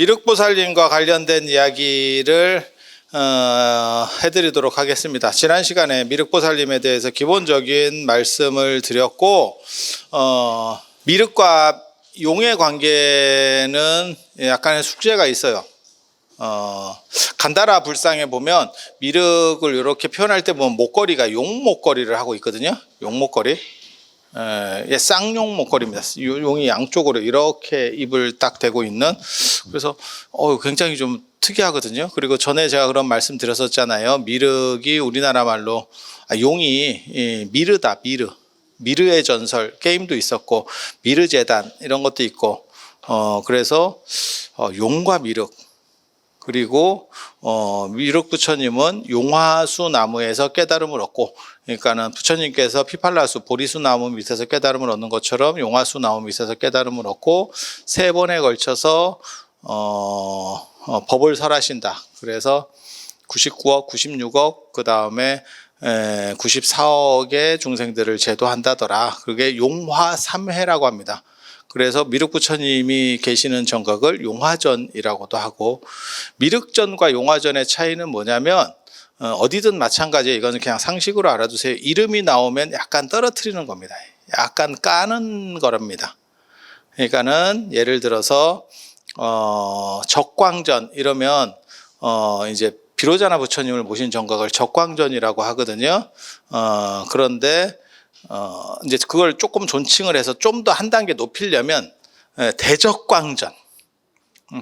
미륵보살님과 관련된 이야기를 해드리도록 하겠습니다. 지난 시간에 미륵보살님에 대해서 기본적인 말씀을 드렸고, 미륵과 용의 관계는 약간의 숙제가 있어요. 간다라 불상에 보면 미륵을 이렇게 표현할 때 보면 목걸이가 용 목걸이를 하고 있거든요. 용 목걸이. 쌍용 목걸이입니다. 용이 양쪽으로 이렇게 입을 딱 대고 있는. 그래서 굉장히 좀 특이하거든요. 그리고 전에 제가 그런 말씀 드렸었잖아요. 미륵이 우리나라 말로 용이 미르다. 미르의 전설 게임도 있었고 미르 재단 이런 것도 있고, 그래서 용과 미륵, 그리고 미륵 부처님은 용화수 나무에서 깨달음을 얻고, 그러니까는 부처님께서 피팔라수 보리수 나무 밑에서 깨달음을 얻는 것처럼 용화수 나무 밑에서 깨달음을 얻고 3번에 걸쳐서 법을 설하신다. 그래서 99억, 96억, 그 다음에 94억의 중생들을 제도한다더라. 그게 용화삼회라고 합니다. 그래서 미륵 부처님이 계시는 정각을 용화전이라고도 하고, 미륵전과 용화전의 차이는 뭐냐면 어디든 마찬가지예요. 이거는 그냥 상식으로 알아두세요. 이름이 나오면 약간 떨어뜨리는 겁니다. 약간 까는 거랍니다. 그러니까는 예를 들어서 적광전 이러면 이제 비로자나 부처님을 모신 정각을 적광전이라고 하거든요. 그런데 이제 그걸 조금 존칭을 해서 좀 더 한 단계 높이려면 대적광전,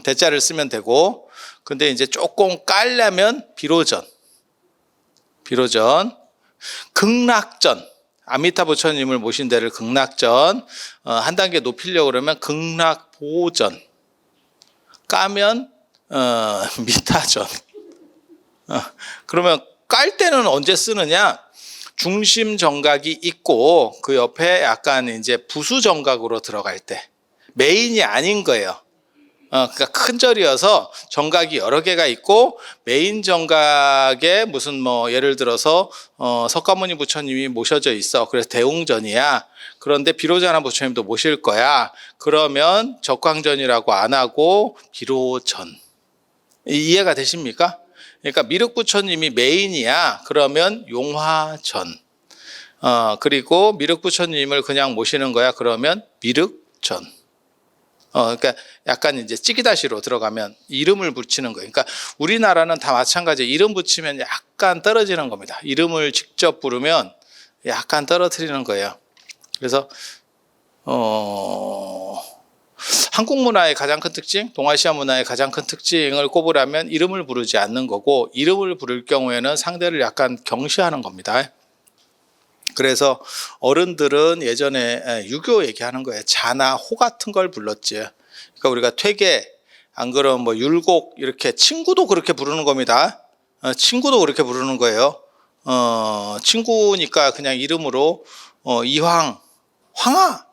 대자를 쓰면 되고, 근데 이제 조금 깔려면 비로전, 극락전, 아미타 부처님을 모신 데를 극락전, 한 단계 높이려고 그러면 극락보전, 까면 미타전. 그러면 깔 때는 언제 쓰느냐? 중심 정각이 있고 그 옆에 약간 이제 부수 정각으로 들어갈 때, 메인이 아닌 거예요. 그러니까 큰 절이어서 정각이 여러 개가 있고, 메인 정각에 무슨 예를 들어서 석가모니 부처님이 모셔져 있어. 그래서 대웅전이야. 그런데 비로자나 부처님도 모실 거야. 그러면 적광전이라고 안 하고 비로전. 이해가 되십니까? 그러니까 미륵 부처님이 메인이야. 그러면 용화전. 그리고 미륵 부처님을 그냥 모시는 거야. 그러면 미륵전. 그러니까 약간 이제 찌기다시로 들어가면 이름을 붙이는 거예요. 그러니까 우리나라는 다 마찬가지예요. 이름 붙이면 약간 떨어지는 겁니다. 이름을 직접 부르면 약간 떨어뜨리는 거예요. 그래서 한국 문화의 가장 큰 특징, 동아시아 문화의 가장 큰 특징을 꼽으라면 이름을 부르지 않는 거고, 이름을 부를 경우에는 상대를 약간 경시하는 겁니다. 그래서 어른들은 예전에 유교 얘기하는 거예요. 자나 호 같은 걸 불렀지. 그러니까 우리가 퇴계, 안 그러면 율곡, 이렇게 친구도 그렇게 부르는 겁니다. 친구도 그렇게 부르는 거예요. 친구니까 그냥 이름으로 이황, 황아,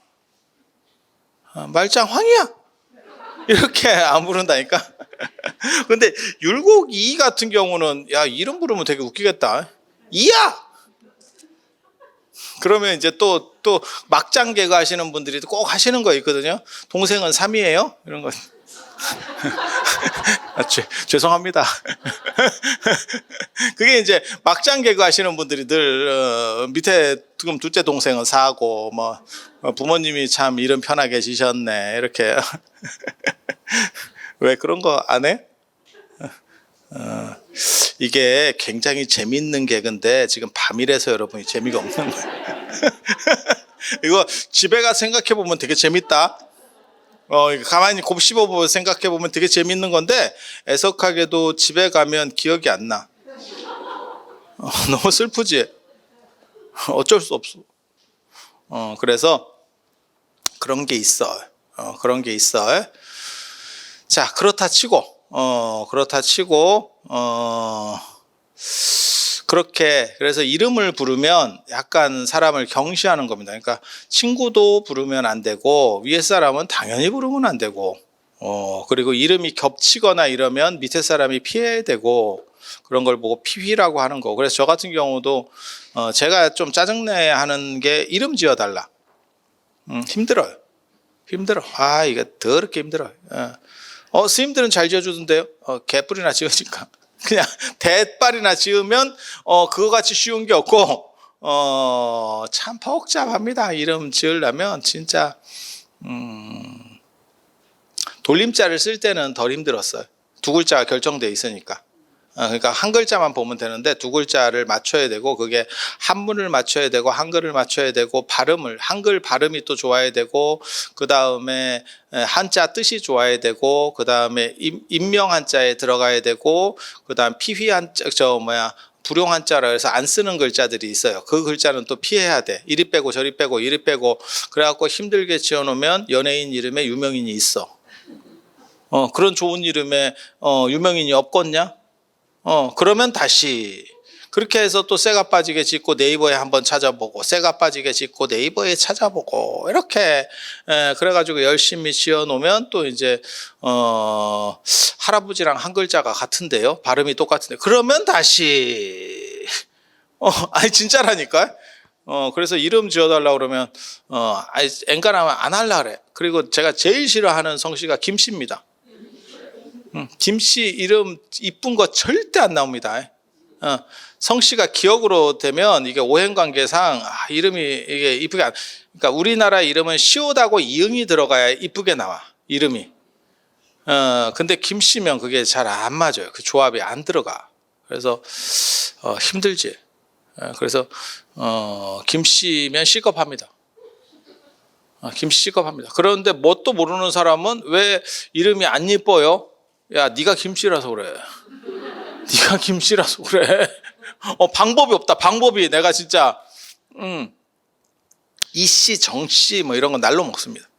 말짱 황이야, 이렇게 안 부른다니까. 근데 율곡 이 같은 경우는 야, 이름 부르면 되게 웃기겠다. 이야. 그러면 이제 또 막장 개그 하시는 분들이 꼭 하시는 거 있거든요. 동생은 3이에요? 이런 거. 죄송합니다. 그게 이제 막장 개그 하시는 분들이 늘 밑에 지금 둘째 동생은 4고 부모님이 참 이름 편하게 지셨네 이렇게. 왜 그런 거 안 해? 이게 굉장히 재밌는 개그인데 지금 밤이라서 여러분이 재미가 없는 거예요. 이거 집에 가서 생각해 보면 되게 재밌다. 가만히 곱씹어 보고 생각해 보면 되게 재밌는 건데, 애석하게도 집에 가면 기억이 안 나. 너무 슬프지. 어쩔 수 없어. 그래서 그런 게 있어. 그런 게 있어. 자, 그렇다 치고 그렇게, 그래서 이름을 부르면 약간 사람을 경시하는 겁니다. 그러니까 친구도 부르면 안 되고 위에 사람은 당연히 부르면 안 되고, 그리고 이름이 겹치거나 이러면 밑에 사람이 피해야 되고, 그런 걸 보고 피휘라고 하는 거. 그래서 저 같은 경우도 제가 좀 짜증내 하는 게 이름 지어달라. 힘들어요. 이게 더럽게 힘들어요. 스님들은 잘 지어주던데요. 개뿔이나 지으니까. 그냥 대빨이나 지으면 그거 같이 쉬운 게 없고 참 복잡합니다. 이름 지으려면 진짜 돌림자를 쓸 때는 덜 힘들었어요. 두 글자가 결정돼 있으니까. 그러니까 한 글자만 보면 되는데 두 글자를 맞춰야 되고 그게 한문을 맞춰야 되고 한글을 맞춰야 되고 한글 발음이 또 좋아야 되고 그 다음에 한자 뜻이 좋아야 되고 그 다음에 인명 한자에 들어가야 되고 그 다음 피휘 한자 불용 한자라 해서 안 쓰는 글자들이 있어요. 그 글자는 또 피해야 돼. 이리 빼고 저리 빼고 이리 빼고 그래갖고 힘들게 지어놓으면 연예인 이름에 유명인이 있어. 그런 좋은 이름에 유명인이 없겠냐? 그러면 다시 그렇게 해서 또 쇠가 빠지게 짓고 네이버에 한번 찾아보고 쇠가 빠지게 짓고 네이버에 찾아보고 이렇게 그래가지고 열심히 지어놓으면 또 이제 할아버지랑 한 글자가 같은데요. 발음이 똑같은데 그러면 다시 아니 진짜라니까. 그래서 이름 지어달라고 그러면 엔간하면 안 할라 그래. 그리고 제가 제일 싫어하는 성씨가 김씨입니다. 김씨 이름 이쁜 거 절대 안 나옵니다. 성씨가 기억으로 되면 이게 오행관계상 이름이 이게 이쁘게 그러니까 우리나라 이름은 시옷하고 이응이 들어가야 이쁘게 나와 이름이. 근데 김씨면 그게 잘 안 맞아요. 그 조합이 안 들어가. 그래서 힘들지. 그래서 김씨면 C급합니다. 김씨 C급합니다. 그런데 뭣도 모르는 사람은 왜 이름이 안 예뻐요? 야, 네가 김씨라서 그래. 네가 김씨라서 그래. 방법이 없다. 방법이 내가 진짜 이씨, 정씨 뭐 이런 건 날로 먹습니다.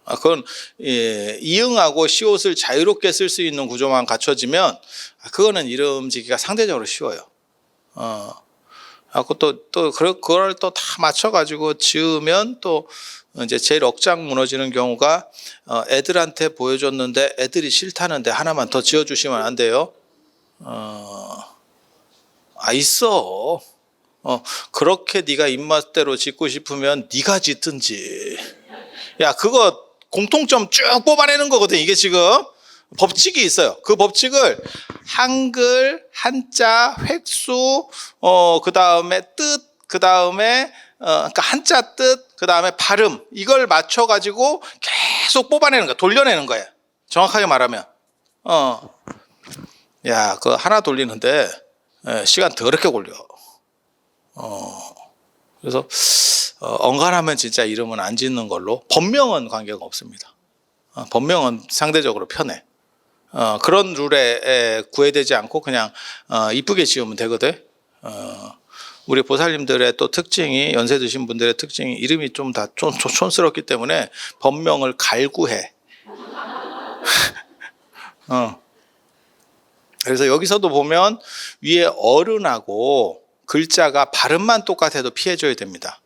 그건 이응하고 시옷을 자유롭게 쓸 수 있는 구조만 갖춰지면 그거는 이름 짓기가 상대적으로 쉬워요. 그걸 또 다 맞춰가지고 지으면 또 이제 제일 억장 무너지는 경우가 애들한테 보여줬는데 애들이 싫다는데 하나만 더 지어주시면 안 돼요? 있어. 그렇게 네가 입맛대로 짓고 싶으면 네가 짓든지. 야, 그거 공통점 쭉 뽑아내는 거거든. 이게 지금 법칙이 있어요. 그 법칙을 한글, 한자, 획수, 그 다음에 뜻, 그 다음에 그러니까 한자 뜻, 그 다음에 발음 이걸 맞춰가지고 계속 뽑아내는 거야. 돌려내는 거야. 정확하게 말하면. 야, 그거 하나 돌리는데 시간 더럽게 걸려. 그래서 언간하면 진짜 이름은 안 짓는 걸로. 본명은 관계가 없습니다. 본명은 상대적으로 편해. 그런 룰에 구애되지 않고 그냥 이쁘게 지으면 되거든. 우리 보살님들의 또 특징이 연세 드신 분들의 특징이 이름이 좀 다 촌스럽기 때문에 본명을 갈구해. 그래서 여기서도 보면 위에 어른하고 글자가 발음만 똑같아도 피해줘야 됩니다.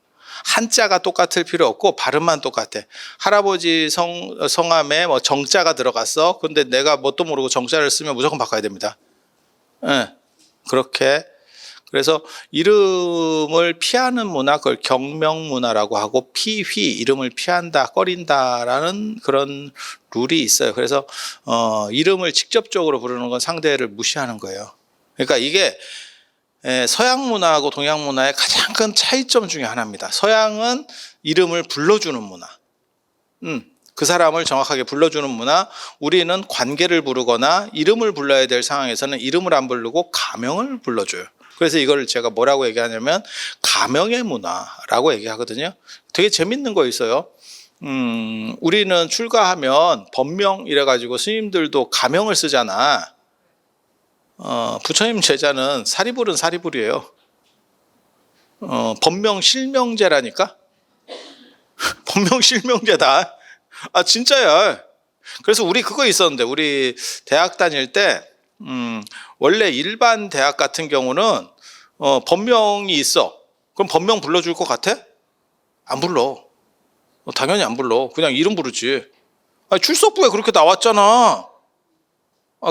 한자가 똑같을 필요 없고 발음만 똑같아. 할아버지 성함에 뭐 정자가 들어갔어. 근데 내가 뭣도 모르고 정자를 쓰면 무조건 바꿔야 됩니다. 그렇게. 그래서 이름을 피하는 문화, 그걸 경명문화라고 하고 피휘, 이름을 피한다, 꺼린다라는 그런 룰이 있어요. 그래서 이름을 직접적으로 부르는 건 상대를 무시하는 거예요. 그러니까 이게 서양 문화하고 동양 문화의 가장 큰 차이점 중에 하나입니다. 서양은 이름을 불러주는 문화. 그 사람을 정확하게 불러주는 문화. 우리는 관계를 부르거나 이름을 불러야 될 상황에서는 이름을 안 부르고 가명을 불러줘요. 그래서 이걸 제가 뭐라고 얘기하냐면 가명의 문화라고 얘기하거든요. 되게 재밌는 거 있어요. 우리는 출가하면 법명 이래가지고 스님들도 가명을 쓰잖아. 부처님 제자는 사리불은 사리불이에요. 법명 실명제라니까. 법명 실명제다. 진짜야. 그래서 우리 그거 있었는데 우리 대학 다닐 때 원래 일반 대학 같은 경우는 법명이 있어. 그럼 법명 불러줄 것 같아? 안 불러. 당연히 안 불러. 그냥 이름 부르지. 출석부에 그렇게 나왔잖아.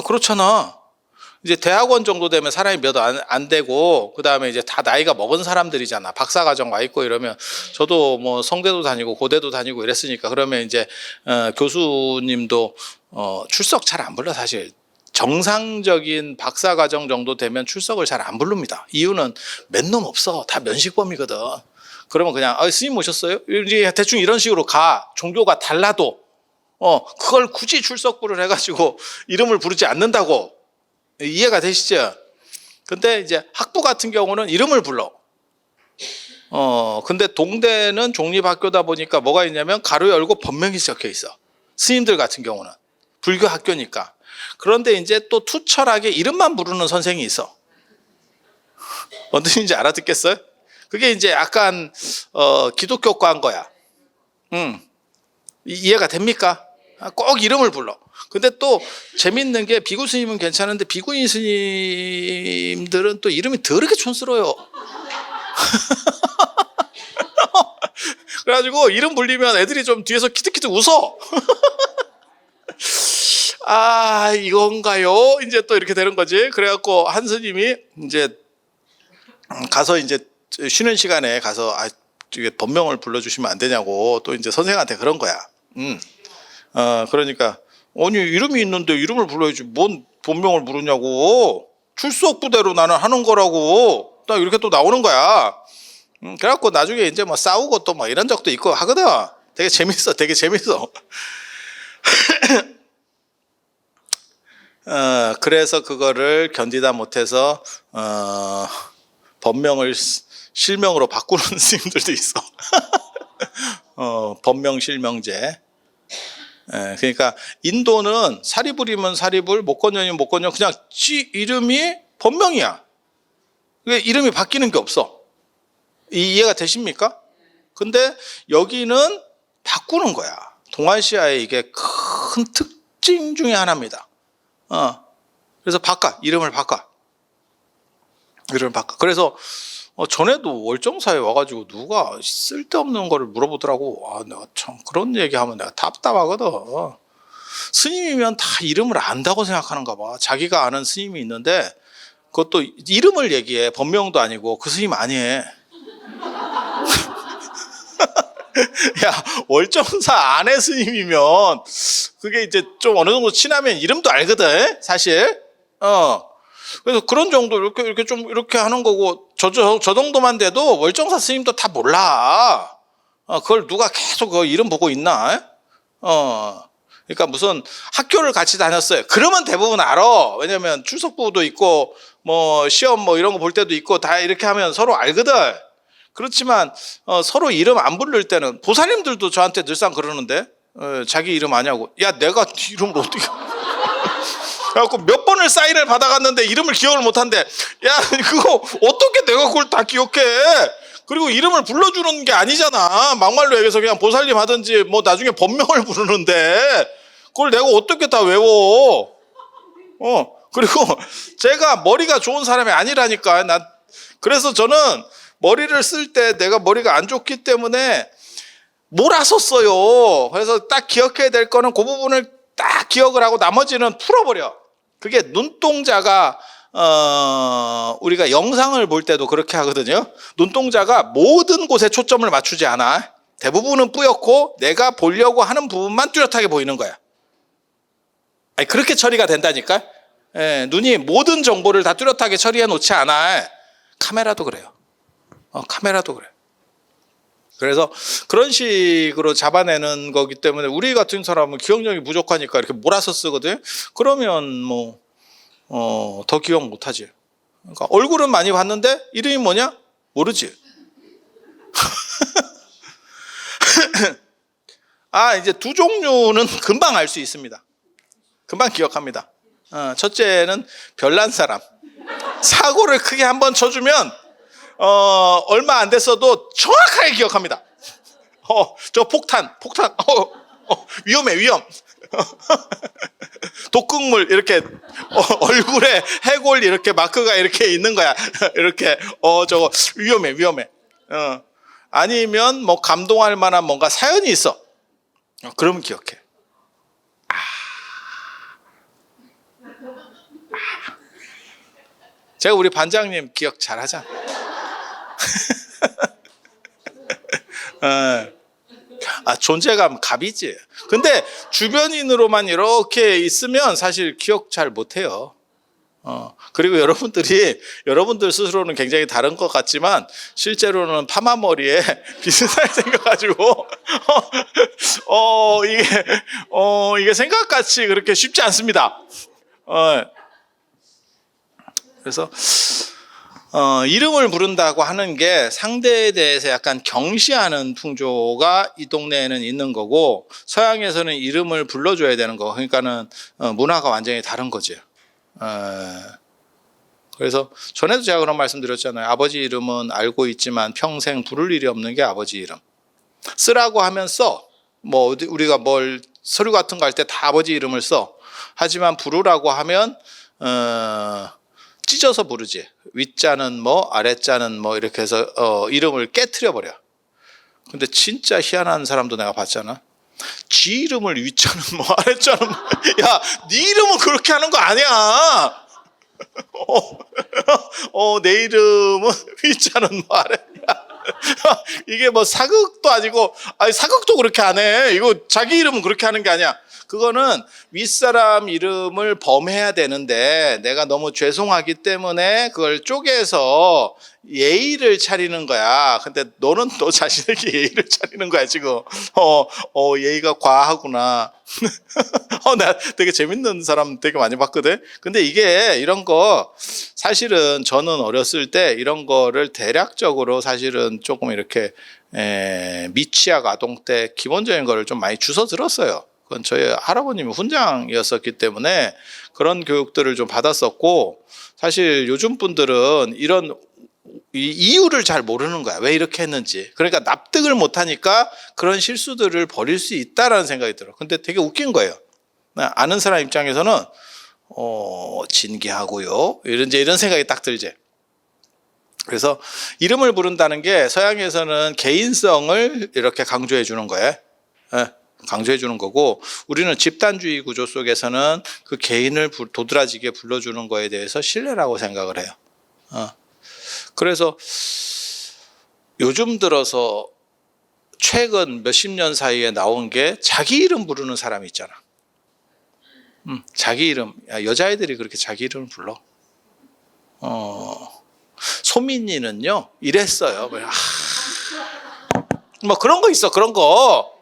그렇잖아. 이제 대학원 정도 되면 사람이 몇 안 되고 그 다음에 이제 다 나이가 먹은 사람들이잖아. 박사과정 와 있고 이러면 저도 뭐 성대도 다니고 고대도 다니고 이랬으니까 그러면 이제 교수님도 출석 잘 안 불러. 사실 정상적인 박사과정 정도 되면 출석을 잘 안 부릅니다. 이유는 몇 놈 없어. 다 면식범이거든. 그러면 그냥 스님 오셨어요? 이제 대충 이런 식으로 가. 종교가 달라도 그걸 굳이 출석부를 해가지고 이름을 부르지 않는다고. 이해가 되시죠? 근데 이제 학부 같은 경우는 이름을 불러. 근데 동대는 종립학교다 보니까 뭐가 있냐면 가로 열고 법명이 적혀 있어. 스님들 같은 경우는 불교 학교니까. 그런데 이제 또 투철하게 이름만 부르는 선생이 있어. 어떤 뜻인지 알아듣겠어요? 그게 이제 약간 기독교과인 거야. 이해가 됩니까? 꼭 이름을 불러. 근데 또 재밌는 게 비구 스님은 괜찮은데 비구인 스님들은 또 이름이 더럽게 촌스러워요. 그래가지고 이름 불리면 애들이 좀 뒤에서 키득키득 웃어. 아, 이건가요? 이제 또 이렇게 되는 거지. 그래갖고 한 스님이 이제 가서 이제 쉬는 시간에 가서 이게 법명을 불러주시면 안 되냐고 또 이제 선생한테 그런 거야. 그러니까 아니 이름이 있는데 이름을 불러야지 뭔 본명을 부르냐고. 출석 부대로 나는 하는 거라고. 딱 이렇게 또 나오는 거야. 그래갖고 나중에 이제 뭐 싸우고 또 뭐 이런 적도 있고 하거든. 되게 재밌어, 되게 재밌어. 그래서 그거를 견디다 못해서 법명을 실명으로 바꾸는 스님들도 있어. 법명 실명제. 그러니까 인도는 사리불이면 사리불, 목건년이면 목건년, 그냥 지 이름이 법명이야. 이름이 바뀌는 게 없어. 이해가 되십니까? 근데 여기는 바꾸는 거야. 동아시아의 이게 큰 특징 중에 하나입니다. 그래서 이름을 바꿔. 그래서 전에도 월정사에 와가지고 누가 쓸데없는 거를 물어보더라고. 내가 참 그런 얘기하면 내가 답답하거든. 스님이면 다 이름을 안다고 생각하는가 봐. 자기가 아는 스님이 있는데 그것도 이름을 얘기해. 법명도 아니고 그 스님 아니에. 야, 월정사 아내 스님이면 그게 이제 좀 어느 정도 친하면 이름도 알거든, 사실. 그래서 그런 정도 이렇게 좀 이렇게 하는 거고 저 정도만 돼도 월정사 스님도 다 몰라. 그걸 누가 계속 그 이름 보고 있나? 그러니까 무슨 학교를 같이 다녔어요. 그러면 대부분 알아. 왜냐면 출석부도 있고 뭐 시험 뭐 이런 거 볼 때도 있고 다 이렇게 하면 서로 알거든. 그렇지만 서로 이름 안 부를 때는 보살님들도 저한테 늘상 그러는데 자기 이름 아냐고. 야, 내가 이름을 어떻게 그래갖고 몇 번을 사인을 받아갔는데 이름을 기억을 못한대. 야, 그거 어떻게 내가 그걸 다 기억해? 그리고 이름을 불러주는 게 아니잖아. 막말로 얘기해서 그냥 보살님 하든지 뭐 나중에 법명을 부르는데 그걸 내가 어떻게 다 외워? 그리고 제가 머리가 좋은 사람이 아니라니까. 그래서 저는 머리를 쓸 때 내가 머리가 안 좋기 때문에 몰아섰어요. 그래서 딱 기억해야 될 거는 그 부분을 딱 기억을 하고 나머지는 풀어버려. 그게 눈동자가 우리가 영상을 볼 때도 그렇게 하거든요. 눈동자가 모든 곳에 초점을 맞추지 않아. 대부분은 뿌옇고 내가 보려고 하는 부분만 뚜렷하게 보이는 거야. 아니, 그렇게 처리가 된다니까. 눈이 모든 정보를 다 뚜렷하게 처리해 놓지 않아. 카메라도 그래요. 카메라도 그래. 그래서 그런 식으로 잡아내는 거기 때문에 우리 같은 사람은 기억력이 부족하니까 이렇게 몰아서 쓰거든. 그러면 뭐 더 기억 못하지. 그러니까 얼굴은 많이 봤는데 이름이 뭐냐? 모르지. 이제 두 종류는 금방 알 수 있습니다. 금방 기억합니다. 첫째는 별난 사람. 사고를 크게 한번 쳐주면 얼마 안 됐어도 정확하게 기억합니다. 저 폭탄, 위험. 독극물 이렇게 얼굴에 해골 이렇게 마크가 이렇게 있는 거야. 이렇게 저거 위험해. 아니면 뭐 감동할 만한 뭔가 사연이 있어. 그러면 기억해. 제가 우리 반장님 기억 잘하잖아. 존재감 갑이지. 근데 주변인으로만 이렇게 있으면 사실 기억 잘 못해요. 그리고 여러분들 스스로는 굉장히 다른 것 같지만 실제로는 파마머리에 비슷하게 생겨가지고 이게 생각같이 그렇게 쉽지 않습니다. 그래서 이름을 부른다고 하는 게 상대에 대해서 약간 경시하는 풍조가 이 동네에는 있는 거고, 서양에서는 이름을 불러줘야 되는 거. 그러니까는 문화가 완전히 다른 거지. 그래서 전에도 제가 그런 말씀 드렸잖아요. 아버지 이름은 알고 있지만 평생 부를 일이 없는 게 아버지 이름. 쓰라고 하면 써. 뭐 우리가 뭘 서류 같은 거 할 때 다 아버지 이름을 써. 하지만 부르라고 하면 찢어서 부르지. 윗자는 뭐 아랫자는 뭐 이렇게 해서 이름을 깨트려 버려. 근데 진짜 희한한 사람도 내가 봤잖아. 지 이름을 윗자는 뭐 아랫자는 뭐. 야, 네 이름은 그렇게 하는 거 아니야. 내 이름은 윗자는 뭐 아랫. 이게 뭐 사극도 아니고, 아니 사극도 그렇게 안 해. 이거 자기 이름은 그렇게 하는 게 아니야. 그거는 윗사람 이름을 범해야 되는데 내가 너무 죄송하기 때문에 그걸 쪼개서 예의를 차리는 거야. 근데 너는 너 자신에게 예의를 차리는 거야 지금. 예의가 과하구나. 나 되게 재밌는 사람 되게 많이 봤거든. 근데 이게 이런 거 사실은 저는 어렸을 때 이런 거를 대략적으로 사실은 조금 이렇게 미취학 아동 때 기본적인 거를 좀 많이 주워 들었어요. 그건 저희 할아버님이 훈장이었었기 때문에 그런 교육들을 좀 받았었고, 사실 요즘 분들은 이런 이유를 잘 모르는 거야. 왜 이렇게 했는지. 그러니까 납득을 못하니까 그런 실수들을 벌일 수 있다라는 생각이 들어. 근데 되게 웃긴 거예요. 아는 사람 입장에서는 진기하고요. 이런 생각이 딱 들지. 그래서 이름을 부른다는 게 서양에서는 개인성을 이렇게 강조해 주는 거예요. 강조해 주는 거고, 우리는 집단주의 구조 속에서는 그 개인을 도드라지게 불러주는 거에 대해서 신뢰라고 생각을 해요. 그래서 요즘 들어서 최근 몇십 년 사이에 나온 게 자기 이름 부르는 사람이 있잖아. 자기 이름. 여자애들이 그렇게 자기 이름을 불러. 소민이는요 이랬어요. 뭐 그런 거 있어. 그런 거.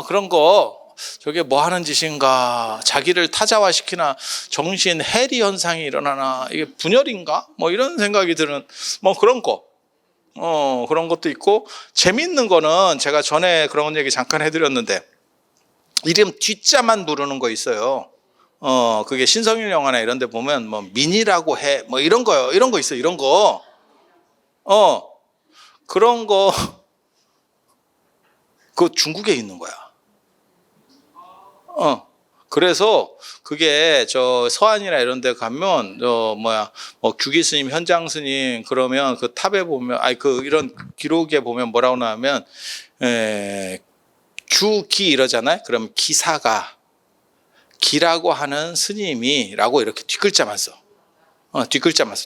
그런 거 저게 뭐 하는 짓인가, 자기를 타자화시키나, 정신 해리 현상이 일어나나, 이게 분열인가, 뭐 이런 생각이 드는 뭐 그런 거. 그런 것도 있고, 재밌는 거는 제가 전에 그런 얘기 잠깐 해드렸는데, 이름 뒷자만 부르는 거 있어요. 그게 신성일 영화나 이런 데 보면 뭐 민이라고 해, 뭐 이런 거요. 이런 거 있어요. 이런 거. 그런 거 그거 중국에 있는 거야. 그래서 그게 저 서안이나 이런 데 가면 규기 스님, 현장 스님 그러면 그 탑에 보면 이런 기록에 보면 뭐라고 나오면 규기 이러잖아요. 그럼 기사가 기라고 하는 스님이라고 이렇게 뒷글자만 써. 뒷글자만.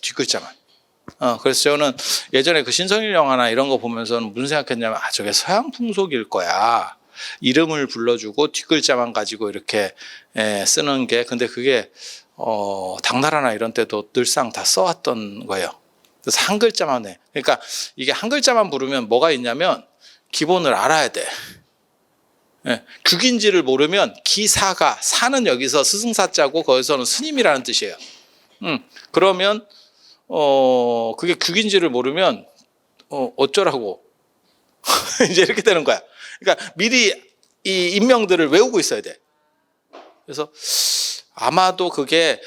그래서 저는 예전에 그 신성일 영화나 이런 거 보면서는 무슨 생각했냐면, 저게 서양 풍속일 거야. 이름을 불러주고 뒷글자만 가지고 이렇게 쓰는 게, 근데 그게 당나라나 이런 때도 늘상 다 써왔던 거예요. 그래서 한 글자만 해. 그러니까 이게 한 글자만 부르면 뭐가 있냐면 기본을 알아야 돼. 규기인지를 모르면 기사가, 사는 여기서 스승사자고 거기서는 스님이라는 뜻이에요. 그러면 그게 규기인지를 모르면 어쩌라고 이제 이렇게 되는 거야. 그러니까 미리 이 인명들을 외우고 있어야 돼. 그래서 아마도 그게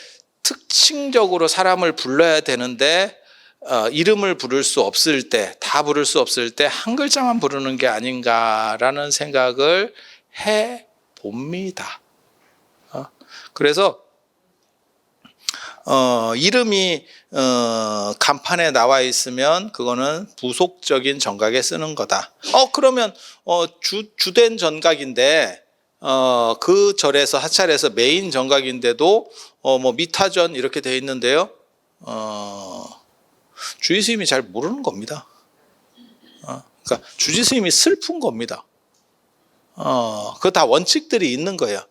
특징적으로 사람을 불러야 되는데 이름을 부를 수 없을 때, 다 부를 수 없을 때 한 글자만 부르는 게 아닌가라는 생각을 해 봅니다. 그래서 이름이 간판에 나와 있으면 그거는 부속적인 정각에 쓰는 거다. 그러면 주된 정각인데 그 절에서 하찰에서 메인 정각인데도 뭐 미타전 이렇게 돼 있는데요. 주지 스님이 잘 모르는 겁니다. 그러니까 주지 스님이 슬픈 겁니다. 그거 다 원칙들이 있는 거예요.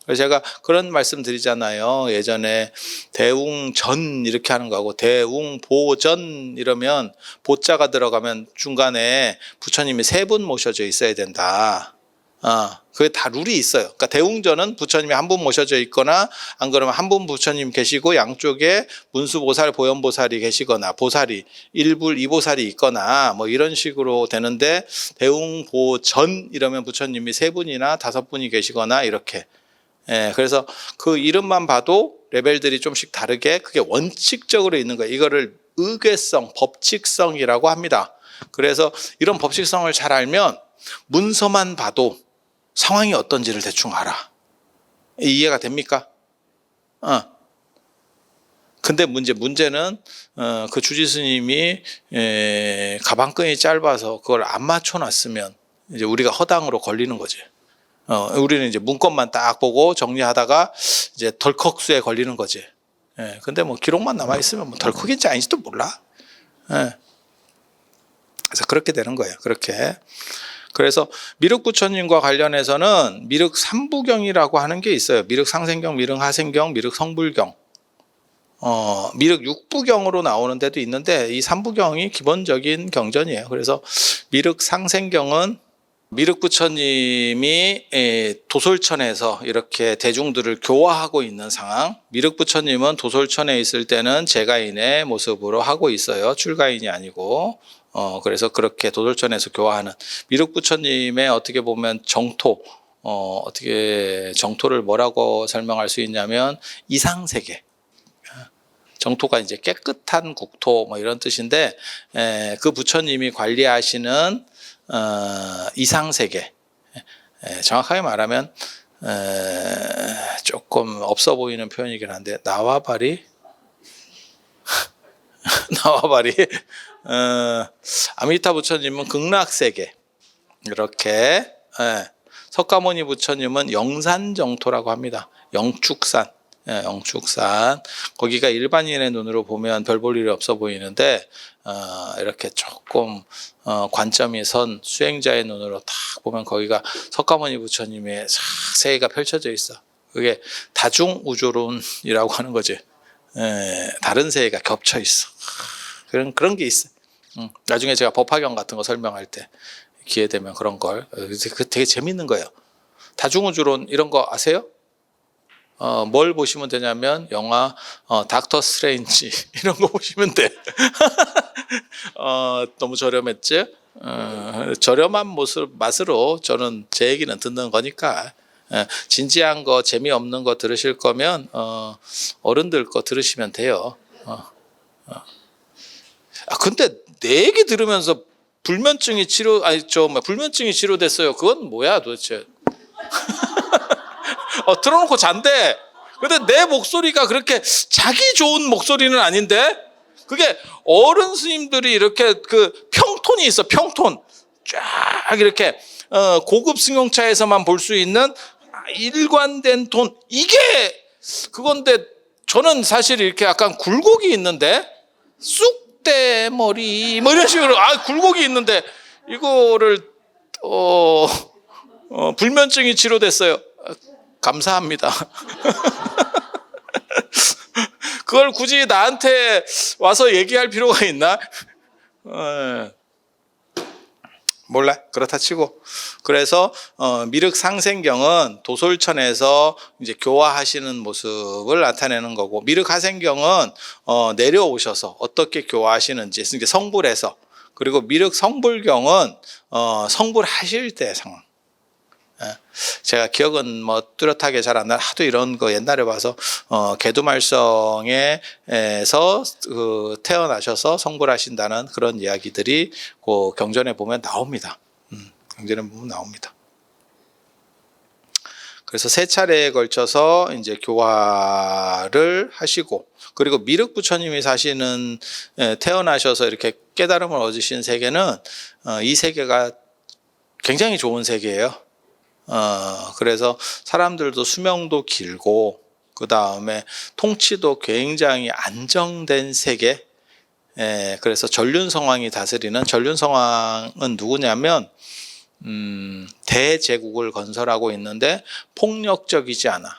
그래서 제가 그런 말씀 드리잖아요. 예전에 대웅전 이렇게 하는 거하고 대웅보전 이러면 보자가 들어가면 중간에 부처님이 3분 모셔져 있어야 된다. 그게 다 룰이 있어요. 그러니까 대웅전은 부처님이 한 분 모셔져 있거나 안 그러면 한 분 부처님 계시고 양쪽에 문수보살, 보현보살이 계시거나 보살이 1불, 2보살이 있거나 뭐 이런 식으로 되는데 대웅보전 이러면 부처님이 3분이나 5분이 계시거나 이렇게. 그래서 그 이름만 봐도 레벨들이 좀씩 다르게 그게 원칙적으로 있는 거예요. 이거를 의궤성, 법칙성이라고 합니다. 그래서 이런 법칙성을 잘 알면 문서만 봐도 상황이 어떤지를 대충 알아. 이해가 됩니까? 근데 문제는 그 주지 스님이 가방끈이 짧아서 그걸 안 맞춰놨으면 이제 우리가 허당으로 걸리는 거지. 우리는 이제 문건만 딱 보고 정리하다가 이제 덜컥수에 걸리는 거지. 근데 뭐 기록만 남아 있으면 뭐 덜컥인지 아닌지도 몰라. 그래서 그렇게 되는 거예요. 그렇게. 그래서 미륵 부처님과 관련해서는 미륵 3부경이라고 하는 게 있어요. 미륵 상생경, 미륵 하생경, 미륵 성불경. 미륵 6부경으로 나오는 데도 있는데 이 3부경이 기본적인 경전이에요. 그래서 미륵 상생경은 미륵 부처님이 도솔천에서 이렇게 대중들을 교화하고 있는 상황. 미륵 부처님은 도솔천에 있을 때는 제가인의 모습으로 하고 있어요. 출가인이 아니고. 그래서 그렇게 도솔천에서 교화하는 미륵 부처님의 어떻게 보면 정토, 어떻게 정토를 뭐라고 설명할 수 있냐면 이상세계. 정토가 이제 깨끗한 국토 뭐 이런 뜻인데 그 부처님이 관리하시는 이상세계. 정확하게 말하면 조금 없어 보이는 표현이긴 한데 나와바리 나와바리 아미타 부처님은 극락세계 이렇게 석가모니 부처님은 영산정토라고 합니다. 영축산. 영축산 거기가 일반인의 눈으로 보면 별 볼 일이 없어 보이는데 이렇게 조금 관점이 선 수행자의 눈으로 딱 보면 거기가 석가모니 부처님의 세계가 펼쳐져 있어. 그게 다중우주론이라고 하는 거지. 다른 세계가 겹쳐 있어. 그런 게 있어. 나중에 제가 법화경 같은 거 설명할 때 기회 되면 그런 걸. 되게 재밌는 거예요. 다중우주론 이런 거 아세요? 뭘 보시면 되냐면 영화 닥터 스트레인지 이런 거 보시면 돼. 너무 저렴했지? 저렴한 맛으로 저는 제 얘기는 듣는 거니까 진지한 거 재미없는 거 들으실 거면 어른들 거 들으시면 돼요. 근데 내 얘기 들으면서 불면증이 치료됐어요. 그건 뭐야 도대체? 틀어놓고 잔대. 근데 내 목소리가 그렇게 자기 좋은 목소리는 아닌데 그게 어른 스님들이 이렇게 그 평톤이 있어. 평톤 쫙 이렇게 고급 승용차에서만 볼 수 있는 일관된 톤. 이게 그건데 저는 사실 이렇게 약간 굴곡이 있는데 쑥대 머리 뭐 이런 식으로 굴곡이 있는데 이거를 불면증이 치료됐어요. 감사합니다. 그걸 굳이 나한테 와서 얘기할 필요가 있나? 몰라. 그렇다 치고. 그래서 미륵 상생경은 도솔천에서 이제 교화하시는 모습을 나타내는 거고, 미륵 하생경은 내려오셔서 어떻게 교화하시는지, 이제 성불해서, 그리고 미륵 성불경은 성불하실 때 상황. 제가 기억은 뭐 뚜렷하게 잘 안 나. 하도 이런 거 옛날에 봐서 개두말성에서 태어나셔서 성불하신다는 그런 이야기들이 그 경전에 보면 나옵니다. 경전에 보면 나옵니다. 그래서 3차례에 걸쳐서 이제 교화를 하시고, 그리고 미륵 부처님이 사시는 태어나셔서 이렇게 깨달음을 얻으신 세계는 이 세계가 굉장히 좋은 세계예요. 그래서 사람들도 수명도 길고, 그 다음에 통치도 굉장히 안정된 세계. 그래서 전륜성왕이 다스리는, 전륜성왕은 누구냐면 대제국을 건설하고 있는데 폭력적이지 않아.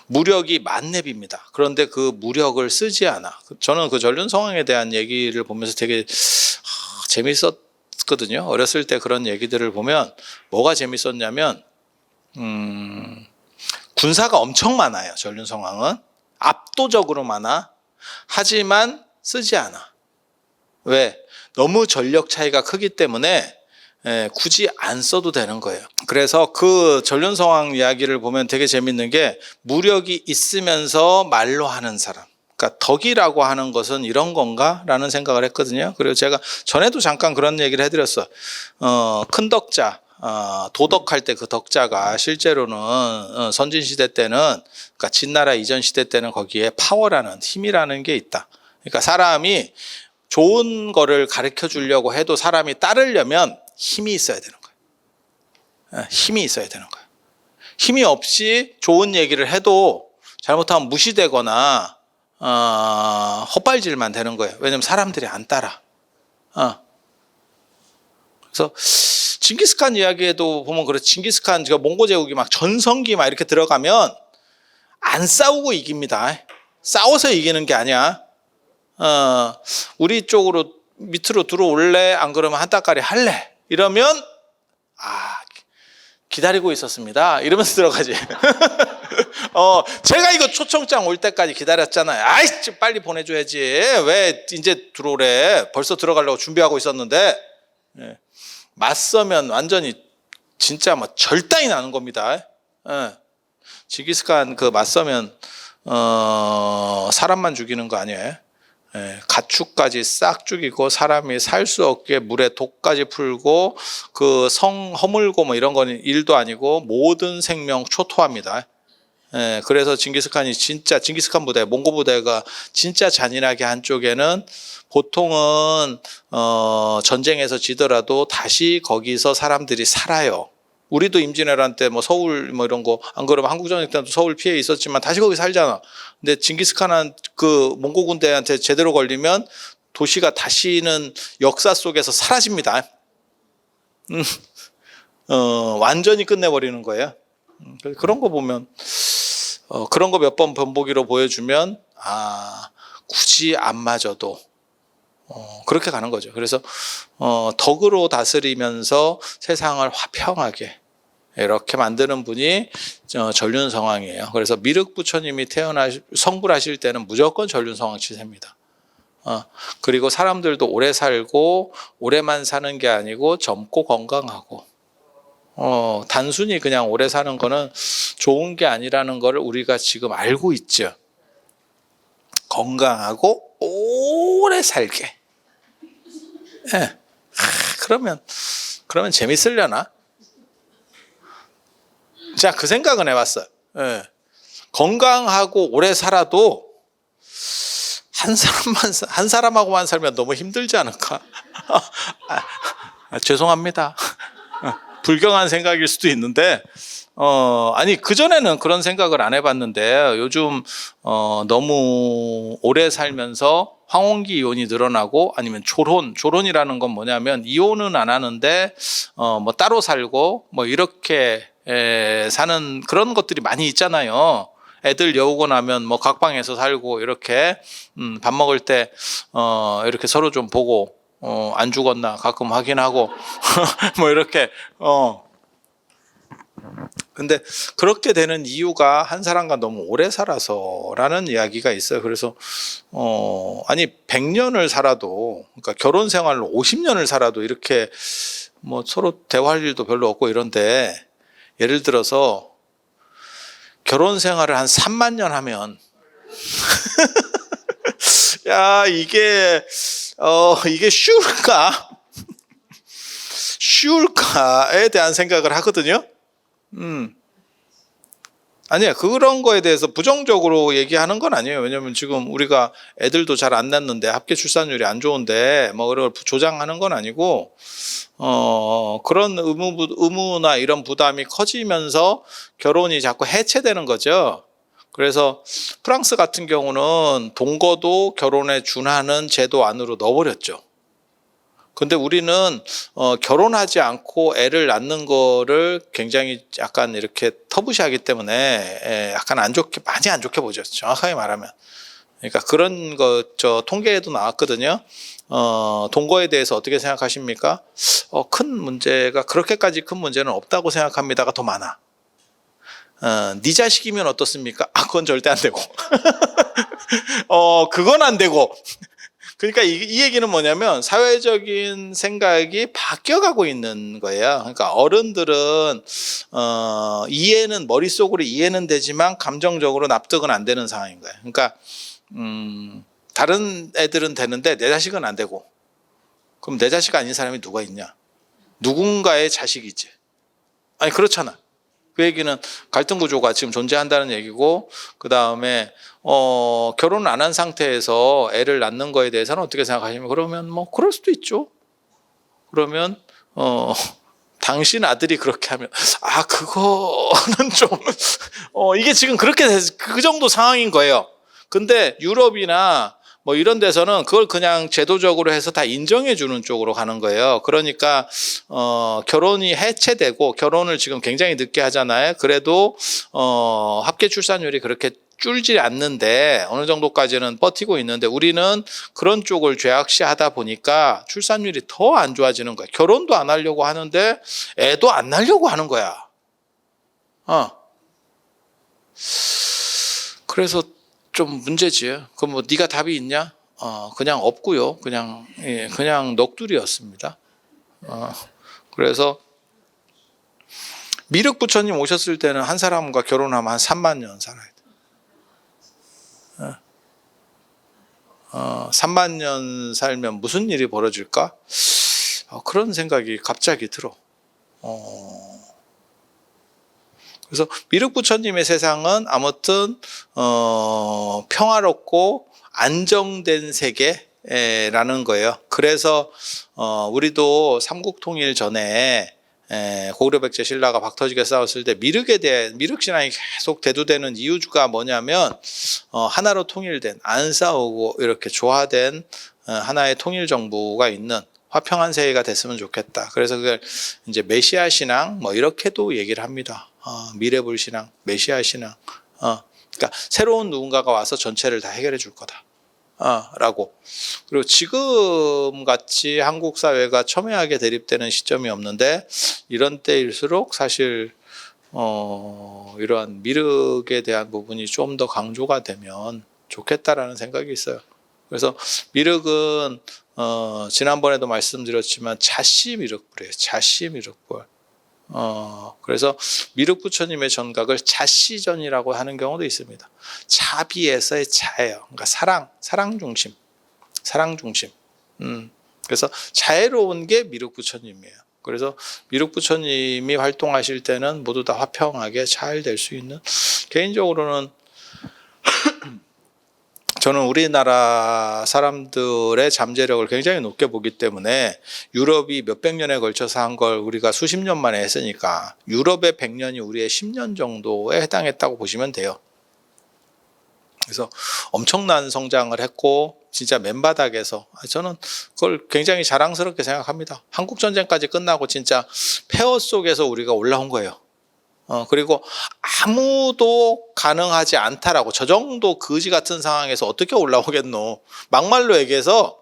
무력이 만렙입니다. 그런데 그 무력을 쓰지 않아. 저는 그 전륜성왕에 대한 얘기를 보면서 되게 재밌었거든요. 어렸을 때 그런 얘기들을 보면 뭐가 재밌었냐면 군사가 엄청 많아요. 전륜성왕은 압도적으로 많아. 하지만 쓰지 않아. 왜? 너무 전력 차이가 크기 때문에 굳이 안 써도 되는 거예요. 그래서 그 전륜성왕 이야기를 보면 되게 재밌는 게 무력이 있으면서 말로 하는 사람. 그러니까 덕이라고 하는 것은 이런 건가? 라는 생각을 했거든요. 그리고 제가 전에도 잠깐 그런 얘기를 해드렸어요. 큰 덕자, 도덕할 때 그 덕자가 실제로는 선진시대 때는, 그러니까 진나라 이전 시대 때는 거기에 파워라는, 힘이라는 게 있다. 그러니까 사람이 좋은 거를 가르쳐 주려고 해도 사람이 따르려면 힘이 있어야 되는 거예요. 힘이 있어야 되는 거예요. 힘이 없이 좋은 얘기를 해도 잘못하면 무시되거나 헛발질만 되는 거예요. 왜냐하면 사람들이 안 따라. 그래서 징기스칸 이야기에도 보면 그래. 징기스칸 몽고 제국이 막 전성기 막 이렇게 들어가면 안 싸우고 이깁니다. 싸워서 이기는 게 아니야. 우리 쪽으로 밑으로 들어올래? 안 그러면 한따까리 할래? 이러면 기다리고 있었습니다. 이러면서 들어가지. 제가 이거 초청장 올 때까지 기다렸잖아요. 아이, 빨리 보내줘야지. 왜 이제 들어오래? 벌써 들어가려고 준비하고 있었는데. 맞서면 완전히 진짜 뭐 절단이 나는 겁니다. 징기스칸 그 맞서면 사람만 죽이는 거 아니에요? 가축까지 싹 죽이고 사람이 살 수 없게 물에 독까지 풀고 그 성 허물고 뭐 이런 건 일도 아니고 모든 생명 초토화합니다. 그래서 징기스칸이 진짜 징기스칸 부대, 몽고 부대가 진짜 잔인하게 한 쪽에는 보통은 전쟁에서 지더라도 다시 거기서 사람들이 살아요. 우리도 임진왜란 때 뭐 서울 뭐 이런 거 안 그러면 한국전쟁 때도 서울 피해 있었지만 다시 거기 살잖아. 근데 징기스칸은 그 몽고 군대한테 제대로 걸리면 도시가 다시는 역사 속에서 사라집니다. 완전히 끝내버리는 거예요. 그런 거 보면 그런 거 몇 번 본보기로 보여주면 굳이 안 맞아도 그렇게 가는 거죠. 그래서 덕으로 다스리면서 세상을 화평하게 이렇게 만드는 분이 전륜성왕이에요. 그래서 미륵부처님이 성불하실 때는 무조건 전륜성왕 치세입니다. 그리고 사람들도 오래 살고 오래만 사는 게 아니고 젊고 건강하고 단순히 그냥 오래 사는 거는 좋은 게 아니라는 거를 우리가 지금 알고 있죠. 건강하고 오래 살게. 그러면 재밌으려나? 자, 그 생각은 해봤어요. 건강하고 오래 살아도 한 사람하고만 살면 너무 힘들지 않을까? 죄송합니다. 불경한 생각일 수도 있는데, 아니, 그전에는 그런 생각을 안 해봤는데, 요즘, 너무 오래 살면서 황혼기 이온이 늘어나고, 아니면 조론이라는 건 뭐냐면, 이혼은 안 하는데, 뭐 따로 살고, 뭐 이렇게, 사는 그런 것들이 많이 있잖아요. 애들 여우고 나면 뭐 각방에서 살고, 이렇게, 밥 먹을 때, 이렇게 서로 좀 보고, 안 죽었나 가끔 확인하고 뭐 이렇게 근데 그렇게 되는 이유가 한 사람과 너무 오래 살아서라는 이야기가 있어요. 그래서 아니 100년을 살아도, 그러니까 결혼 생활로 50년을 살아도 이렇게 뭐 서로 대화할 일도 별로 없고 이런데, 예를 들어서 결혼 생활을 한 3만 년 하면 야, 이게 쉬울까에 대한 생각을 하거든요. 아니야, 그런 거에 대해서 부정적으로 얘기하는 건 아니에요. 왜냐면 지금 우리가 애들도 잘 안 낳는데, 합계 출산율이 안 좋은데 뭐 그걸 조장하는 건 아니고, 그런 의무나 이런 부담이 커지면서 결혼이 자꾸 해체되는 거죠. 그래서 프랑스 같은 경우는 동거도 결혼에 준하는 제도 안으로 넣어버렸죠. 근데 우리는 결혼하지 않고 애를 낳는 거를 굉장히 약간 이렇게 터부시하기 때문에 약간 안 좋게, 많이 안 좋게 보죠. 정확하게 말하면. 그러니까 그런 거 저 통계에도 나왔거든요. 동거에 대해서 어떻게 생각하십니까? 큰 문제가, 그렇게까지 큰 문제는 없다고 생각합니다가 더 많아. 네 자식이면 어떻습니까? 그건 절대 안 되고. 그건 안 되고. 그러니까 이 얘기는 뭐냐면 사회적인 생각이 바뀌어가고 있는 거예요. 그러니까 어른들은 이해는, 머릿속으로 이해는 되지만 감정적으로 납득은 안 되는 상황인 거예요. 그러니까 다른 애들은 되는데 내 자식은 안 되고, 그럼 내 자식 아닌 사람이 누가 있냐? 누군가의 자식이지. 아니 그렇잖아. 그 얘기는 갈등 구조가 지금 존재한다는 얘기고, 그 다음에 결혼을 안 한 상태에서 애를 낳는 거에 대해서는 어떻게 생각하시면, 그러면 뭐 그럴 수도 있죠. 그러면 당신 아들이 그렇게 하면 그거는 좀 이게 지금 그렇게 그 정도 상황인 거예요. 근데 유럽이나 뭐 이런 데서는 그걸 그냥 제도적으로 해서 다 인정해 주는 쪽으로 가는 거예요. 그러니까 결혼이 해체되고, 결혼을 지금 굉장히 늦게 하잖아요. 그래도 합계 출산율이 그렇게 줄지 않는데 어느 정도까지는 버티고 있는데, 우리는 그런 쪽을 죄악시하다 보니까 출산율이 더 안 좋아지는 거예요. 결혼도 안 하려고 하는데 애도 안 낳으려고 하는 거야. 그래서 좀 문제지. 그럼 뭐 네가 답이 있냐? 그냥 없고요. 그냥 넋두리였습니다. 그래서 미륵 부처님 오셨을 때는 한 사람과 결혼하면 한 3만 년 살아야 돼. 3만 년 살면 무슨 일이 벌어질까? 그런 생각이 갑자기 들어. 그래서 미륵 부처님의 세상은 아무튼 평화롭고 안정된 세계라는 거예요. 그래서 우리도 삼국통일 전에 고구려 백제 신라가 박터지게 싸웠을 때 미륵에 대해, 미륵 신앙이 계속 대두되는 이유가 뭐냐면 하나로 통일된, 안 싸우고 이렇게 조화된 하나의 통일 정부가 있는 화평한 세계가 됐으면 좋겠다. 그래서 그걸 이제 메시아 신앙 뭐 이렇게도 얘기를 합니다. 미래불 신앙, 메시아 신앙. 그러니까 새로운 누군가가 와서 전체를 다 해결해 줄 거다. 라고. 그리고 지금 같이 한국 사회가 첨예하게 대립되는 시점이 없는데, 이런 때일수록 사실 이러한 미륵에 대한 부분이 좀 더 강조가 되면 좋겠다라는 생각이 있어요. 그래서 미륵은 지난번에도 말씀드렸지만 자시 미륵불이에요. 자시 미륵불. 그래서 미륵 부처님의 전각을 자시전이라고 하는 경우도 있습니다. 자비에서의 자예요. 그러니까 사랑 중심. 그래서 자애로운 게 미륵 부처님이에요. 그래서 미륵 부처님이 활동하실 때는 모두 다 화평하게 잘 될 수 있는, 개인적으로는 저는 우리나라 사람들의 잠재력을 굉장히 높게 보기 때문에, 유럽이 몇백 년에 걸쳐서 한 걸 우리가 수십 년 만에 했으니까 유럽의 100년이 우리의 10년 정도에 해당했다고 보시면 돼요. 그래서 엄청난 성장을 했고 진짜 맨바닥에서, 저는 그걸 굉장히 자랑스럽게 생각합니다. 한국전쟁까지 끝나고 진짜 폐허 속에서 우리가 올라온 거예요. 그리고 아무도 가능하지 않다라고, 저 정도 거지 같은 상황에서 어떻게 올라오겠노. 막말로 얘기해서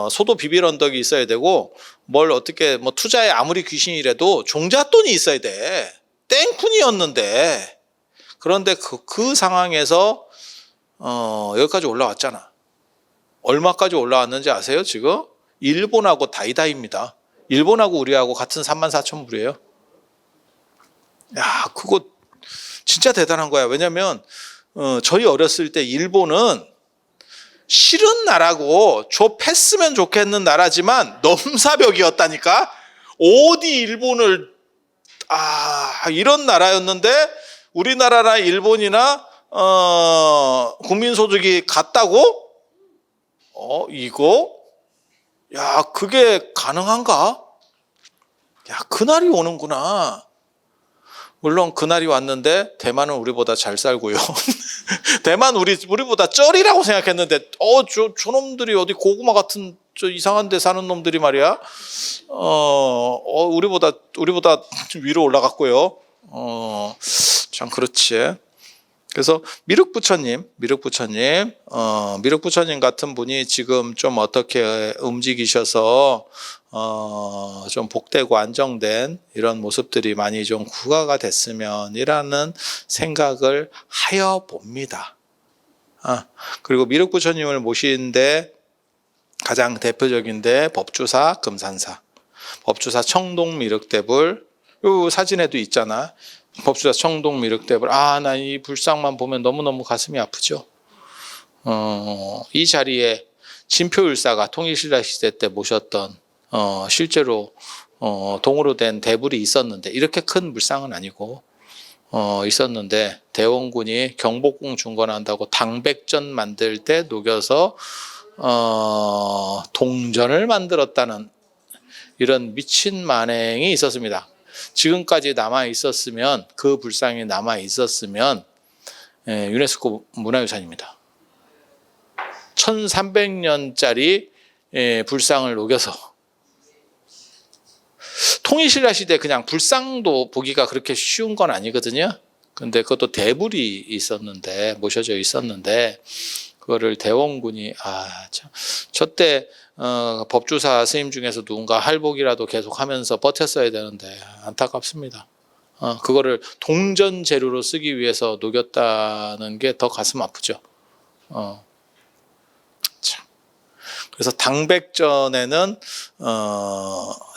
소도 비빌 언덕이 있어야 되고, 뭘 어떻게 뭐 투자에 아무리 귀신이라도 종잣돈이 있어야 돼. 땡푼이었는데. 그런데 그 상황에서 여기까지 올라왔잖아. 얼마까지 올라왔는지 아세요? 지금 일본하고 다이다이입니다. 일본하고 우리하고 같은 34,000불이에요. 야, 그거 진짜 대단한 거야. 왜냐면 저희 어렸을 때 일본은 싫은 나라고 좁혔으면 좋겠는 나라지만 넘사벽이었다니까. 어디 일본을 이런 나라였는데, 우리나라나 일본이나 국민소득이 같다고? 이거? 야, 그게 가능한가? 야, 그날이 오는구나. 물론 그날이 왔는데 대만은 우리보다 잘 살고요. 대만 우리보다 쩔이라고 생각했는데 저놈들이 어디 고구마 같은 저 이상한 데 사는 놈들이 말이야. 우리보다 위로 올라갔고요. 참 그렇지. 그래서 미륵부처님 같은 분이 지금 좀 어떻게 움직이셔서 좀 복되고 안정된 이런 모습들이 많이 좀 구가가 됐으면이라는 생각을 하여 봅니다. 그리고 미륵부처님을 모시는데 가장 대표적인데 법주사 금산사, 법주사 청동미륵대불, 요 사진에도 있잖아. 법주사 청동미륵대불. 나 이 불상만 보면 너무너무 가슴이 아프죠. 이 자리에 진표율사가 통일신라 시대 때 모셨던 실제로 동으로 된 대불이 있었는데, 이렇게 큰 불상은 아니고 있었는데, 대원군이 경복궁 중건한다고 당백전 만들 때 녹여서 동전을 만들었다는 이런 미친 만행이 있었습니다. 지금까지 남아 있었으면, 그 불상이 남아 있었으면 유네스코 문화유산입니다. 1300년짜리 불상을 녹여서, 통일신라 시대 그냥 불상도 보기가 그렇게 쉬운 건 아니거든요. 근데 그것도 대불이 있었는데, 모셔져 있었는데, 그거를 대원군이 참 저때 법주사 스님 중에서 누군가 할복이라도 계속 하면서 버텼어야 되는데 안타깝습니다. 그거를 동전 재료로 쓰기 위해서 녹였다는 게 더 가슴 아프죠. 참. 그래서 당백전에는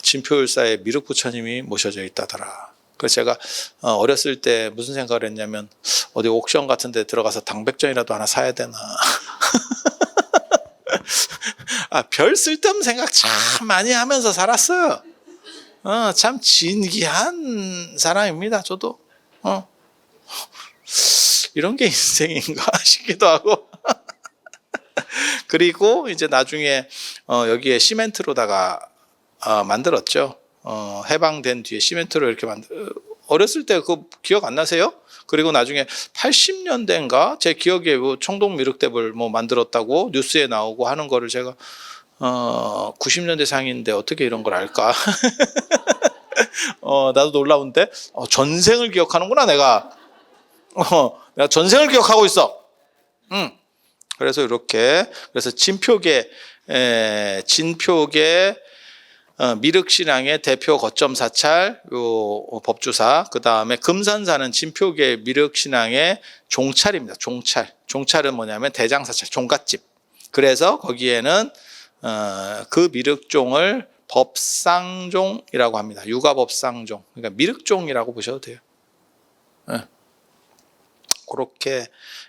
진표율사의 미륵부처님이 모셔져 있다더라. 그래서 제가 어렸을 때 무슨 생각을 했냐면, 어디 옥션 같은 데 들어가서 당백전이라도 하나 사야 되나. 별 쓸데없는 생각 참 많이 하면서 살았어요. 참 진기한 사람입니다, 저도. 이런 게 인생인가 싶기도 하고. 그리고 이제 나중에 여기에 시멘트로다가 만들었죠. 해방된 뒤에 시멘트로 이렇게 어렸을 때 그거 기억 안 나세요? 그리고 나중에 80년대인가 제 기억에 청동미륵대불 만들었다고 뉴스에 나오고 하는 거를 제가 90년대 상인데 어떻게 이런 걸 알까? 나도 놀라운데 전생을 기억하는구나 내가. 내가 전생을 기억하고 있어. 그래서 이렇게, 그래서 진표계 미륵신앙의 대표 거점 사찰 요 법주사, 그 다음에 금산사는 진표계 미륵신앙의 종찰입니다. 종찰은 뭐냐면 대장사찰, 종갓집. 그래서 거기에는 그 미륵종을 법상종이라고 합니다. 육아법상종, 그러니까 미륵종이라고 보셔도 돼요. 그렇게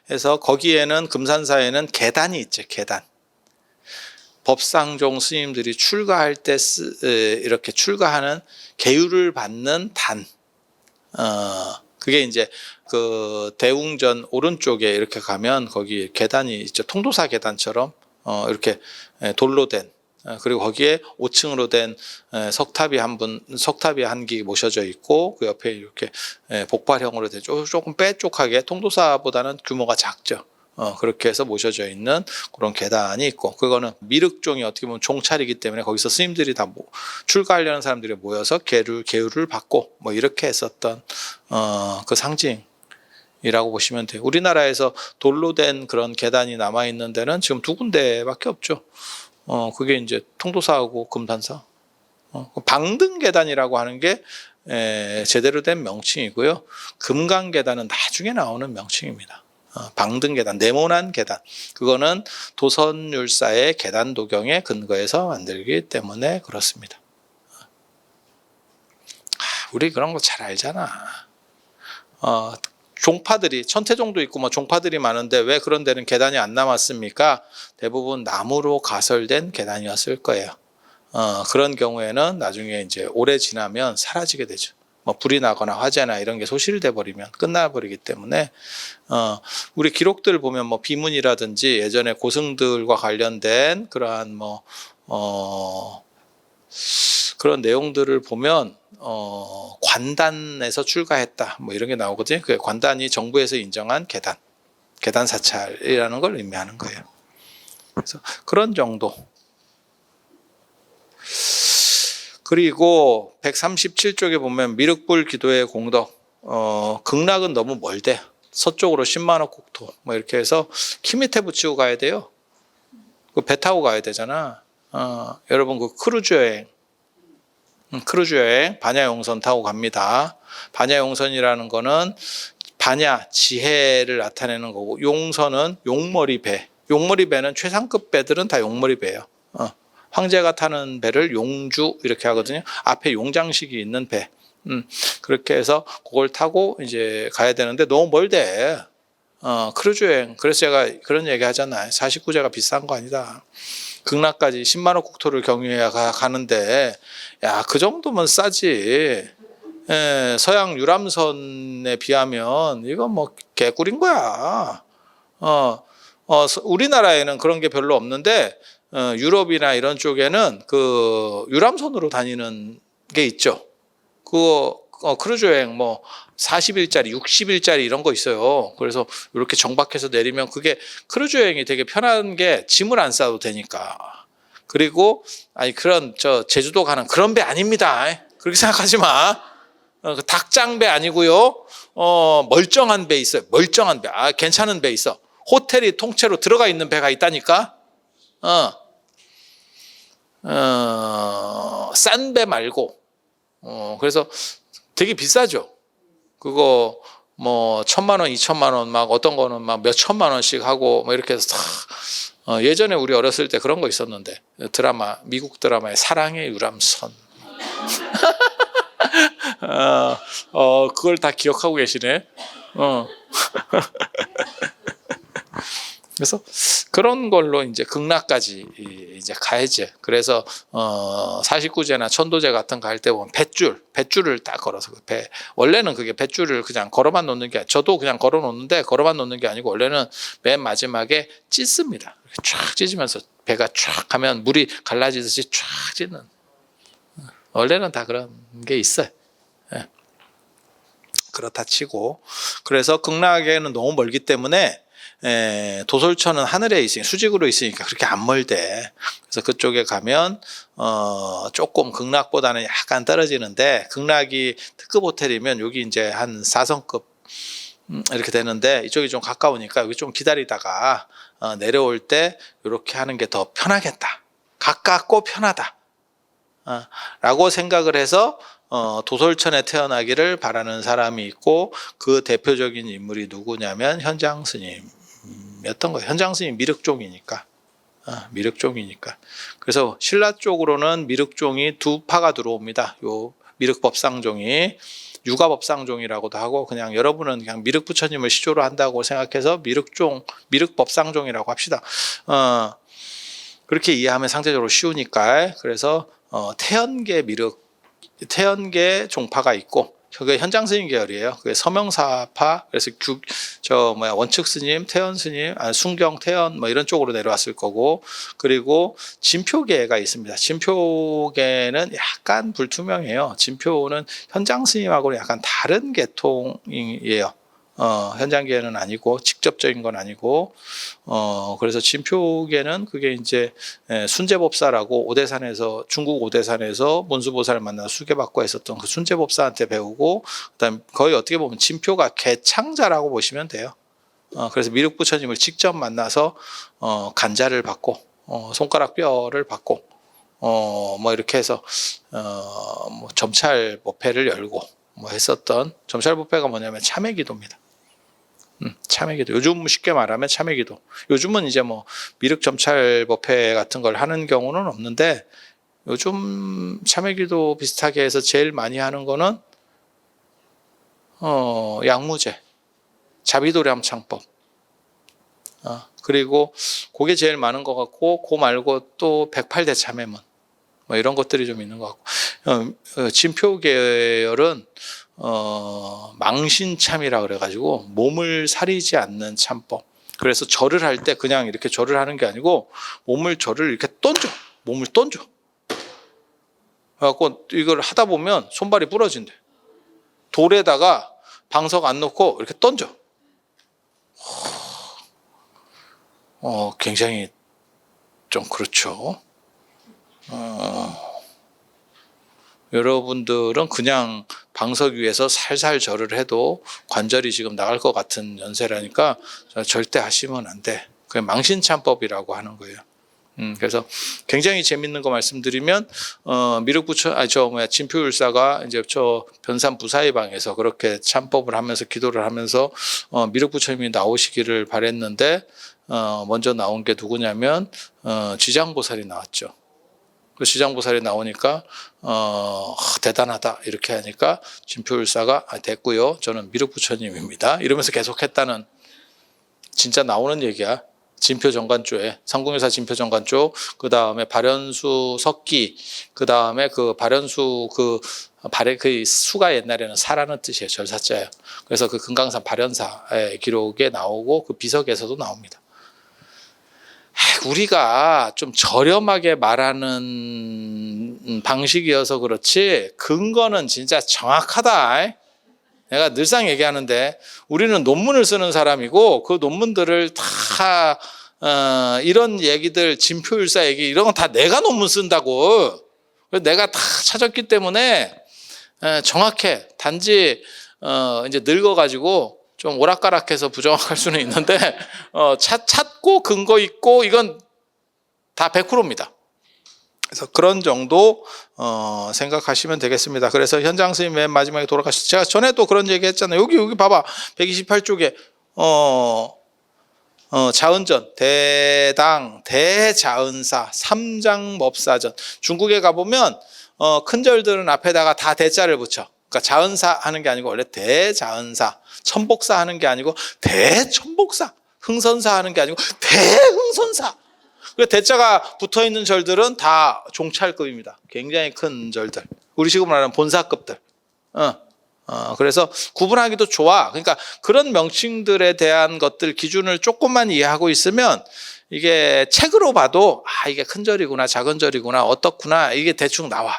해서 거기에는, 금산사에는 계단이 있죠. 계단. 법상종 스님들이 출가할 때 이렇게 출가하는 계율을 받는 단. 그게 이제 그 대웅전 오른쪽에 이렇게 가면 거기 계단이 있죠. 통도사 계단처럼 이렇게 돌로 된, 그리고 거기에 5층으로 된 석탑이 한 기 모셔져 있고, 그 옆에 이렇게 복발형으로 된 조금 빼쪽하게, 통도사보다는 규모가 작죠. 그렇게 해서 모셔져 있는 그런 계단이 있고, 그거는 미륵종이 어떻게 보면 종찰이기 때문에 거기서 스님들이 다 출가하려는 사람들이 모여서 계율을 받고 이렇게 했었던 그 상징이라고 보시면 돼요. 우리나라에서 돌로 된 그런 계단이 남아 있는 데는 지금 2군데밖에 없죠. 그게 이제 통도사하고 금산사. 방등계단이라고 하는 게 제대로 된 명칭이고요. 금강계단은 나중에 나오는 명칭입니다. 방등계단, 네모난 계단. 그거는 도선율사의 계단도경에 근거해서 만들기 때문에 그렇습니다. 우리 그런 거 잘 알잖아. 종파들이, 천태종도 있고 종파들이 많은데 왜 그런 데는 계단이 안 남았습니까? 대부분 나무로 가설된 계단이었을 거예요. 그런 경우에는 나중에 이제 오래 지나면 사라지게 되죠. 불이 나거나 화재나 이런 게 소실돼 버리면 끝나버리기 때문에, 우리 기록들 보면 비문이라든지 예전에 고승들과 관련된 그러한 그런 내용들을 보면 관단에서 출가했다 이런 게 나오거든요. 그 관단이 정부에서 인정한 계단 사찰이라는 걸 의미하는 거예요. 그래서 그런 정도. 그리고 137쪽에 보면 미륵불 기도의 공덕, 극락은 너무 멀대. 서쪽으로 10만억 국토 뭐 이렇게 해서 키 밑에 붙이고 가야 돼요. 그 배 타고 가야 되잖아. 여러분 그 크루즈 여행 반야용선 타고 갑니다. 반야용선이라는 거는 반야 지혜를 나타내는 거고, 용선은 용머리 배. 용머리 배는 최상급 배들은 다 용머리 배예요. 황제가 타는 배를 용주 이렇게 하거든요. 앞에 용장식이 있는 배. 그렇게 해서 그걸 타고 이제 가야 되는데 너무 멀대. 크루즈 여행. 그래서 제가 그런 얘기 하잖아요. 49제가 비싼 거 아니다. 극락까지 10만원 국토를 경유해야 가는데, 야, 그 정도면 싸지. 예, 서양 유람선에 비하면 이건 뭐 개꿀인 거야. 우리나라에는 그런 게 별로 없는데, 유럽이나 이런 쪽에는 그 유람선으로 다니는 게 있죠. 그거 크루즈 여행 뭐 40일짜리, 60일짜리 이런 거 있어요. 그래서 이렇게 정박해서 내리면 그게 크루즈 여행이 되게 편한 게 짐을 안 싸도 되니까. 그리고 아니 그런 제주도 가는 그런 배 아닙니다. 그렇게 생각하지 마. 그 닭장배 아니고요. 멀쩡한 배 있어요. 멀쩡한 배. 괜찮은 배 있어. 호텔이 통째로 들어가 있는 배가 있다니까. 싼 배 말고. 그래서 되게 비싸죠. 그거 뭐 1,000만 원, 2,000만 원, 막 어떤 거는 막 몇 천만 원씩 하고 뭐 이렇게 해서 예전에 우리 어렸을 때 그런 거 있었는데, 드라마, 미국 드라마의 사랑의 유람선. 그걸 다 기억하고 계시네. 그래서 그런 걸로 이제 극락까지 이제 가야지. 그래서 49제나 천도제 같은 거 할 때 보면 뱃줄을 딱 걸어서 원래는 그게 뱃줄을 그냥 걸어만 놓는 게, 저도 그냥 걸어 놓는데 걸어만 놓는 게 아니고 원래는 맨 마지막에 찢습니다. 쫙 찢으면서 배가 쫙 가면 물이 갈라지듯이 쫙 찢는. 원래는 다 그런 게 있어요. 예. 그렇다 치고, 그래서 극락에는 너무 멀기 때문에 도솔천은 하늘에 있으니까, 수직으로 있으니까 그렇게 안 멀대. 그래서 그쪽에 가면 조금 극락보다는 약간 떨어지는데, 극락이 특급 호텔이면 여기 이제 한 4성급 이렇게 되는데, 이쪽이 좀 가까우니까 여기 좀 기다리다가 내려올 때 이렇게 하는 게 더 편하겠다. 가깝고 편하다. 라고 생각을 해서 도솔천에 태어나기를 바라는 사람이 있고, 그 대표적인 인물이 누구냐면 현장 스님이었던 거예요. 현장 스님 미륵종이니까. 그래서 신라 쪽으로는 미륵종이 두 파가 들어옵니다. 요 미륵법상종이 유가법상종이라고도 하고, 그냥 여러분은 그냥 미륵부처님을 시조로 한다고 생각해서 미륵법상종이라고 합시다. 그렇게 이해하면 상대적으로 쉬우니까. 그래서 태연계 종파가 있고, 그게 현장 스님 계열이에요. 그게 서명사파. 그래서 원측 스님, 태연 스님, 순경, 태연 뭐 이런 쪽으로 내려왔을 거고, 그리고 진표계가 있습니다. 진표계는 약간 불투명해요. 진표는 현장 스님하고는 약간 다른 계통이에요. 현장계는 아니고, 직접적인 건 아니고, 그래서 진표계는 그게 이제 순제법사라고 중국 오대산에서 문수보살을 만나 수계받고 했었던 그 순제법사한테 배우고, 그다음 거의 어떻게 보면 진표가 개창자라고 보시면 돼요. 그래서 미륵부처님을 직접 만나서 간자를 받고, 손가락 뼈를 받고, 뭐 이렇게 해서 뭐 점찰법회를 열고 뭐 했었던, 점찰법회가 뭐냐면 참회기도입니다. 참회기도. 요즘 쉽게 말하면 참회기도. 요즘은 이제 뭐 미륵점찰법회 같은 걸 하는 경우는 없는데, 요즘 참회기도 비슷하게 해서 제일 많이 하는 거는 양무제, 자비도량창법. 그리고 그게 제일 많은 것 같고, 그 말고 또 108대참회문 뭐 이런 것들이 좀 있는 것 같고, 진표 계열은 망신참이라 그래가지고 몸을 사리지 않는 참법. 그래서 절을 할 때 그냥 이렇게 절을 하는 게 아니고 절을 이렇게 몸을 던져. 그래갖고 이걸 하다 보면 손발이 부러진대. 돌에다가 방석 안 놓고 이렇게 던져. 굉장히 좀 그렇죠. 여러분들은 그냥 방석 위에서 살살 절을 해도 관절이 지금 나갈 것 같은 연세라니까 절대 하시면 안 돼. 그게 망신참법이라고 하는 거예요. 그래서 굉장히 재밌는 거 말씀드리면 진표율사가 이제 저 변산 부사의 방에서 그렇게 참법을 하면서 기도를 하면서 미륵부처님이 나오시기를 바랬는데 먼저 나온 게 누구냐면 지장보살이 나왔죠. 그 지장보살이 나오니까 대단하다 이렇게 하니까 진표율사가 됐고요. 저는 미륵부처님입니다. 이러면서 계속했다는 진짜 나오는 얘기야. 진표정관조에 상공유사 진표정관조, 그 다음에 발현수 석기, 그 다음에 그 발현수 그 수가 옛날에는 사라는 뜻이에요. 절사자예요. 그래서 그 금강산 발현사의 기록에 나오고 그 비석에서도 나옵니다. 우리가 좀 저렴하게 말하는 방식이어서 그렇지 근거는 진짜 정확하다. 내가 늘상 얘기하는데 우리는 논문을 쓰는 사람이고 그 논문들을 다 이런 얘기들 진표율사 얘기 이런 건 다 내가 논문 쓴다고. 내가 다 찾았기 때문에 정확해. 단지 이제 늙어가지고 좀 오락가락해서 부정확할 수는 있는데 찾고 근거 있고 이건 다 100%입니다. 그래서 그런 정도 생각하시면 되겠습니다. 그래서 현장 스님 맨 마지막에 돌아가셨어요. 제가 전에도 그런 얘기 했잖아요. 여기 봐봐. 128쪽에 자은전, 대당, 대자은사, 삼장법사전. 중국에 가보면 큰 절들은 앞에다가 다 대자를 붙여. 그러니까 자은사 하는 게 아니고 원래 대자은사, 천복사 하는 게 아니고 대천복사, 흥선사 하는 게 아니고 대흥선사. 대자가 붙어있는 절들은 다 종찰급입니다. 굉장히 큰 절들. 우리 지금 말하는 본사급들. 그래서 구분하기도 좋아. 그러니까 그런 명칭들에 대한 것들 기준을 조금만 이해하고 있으면 이게 책으로 봐도 이게 큰 절이구나 작은 절이구나 어떻구나 이게 대충 나와.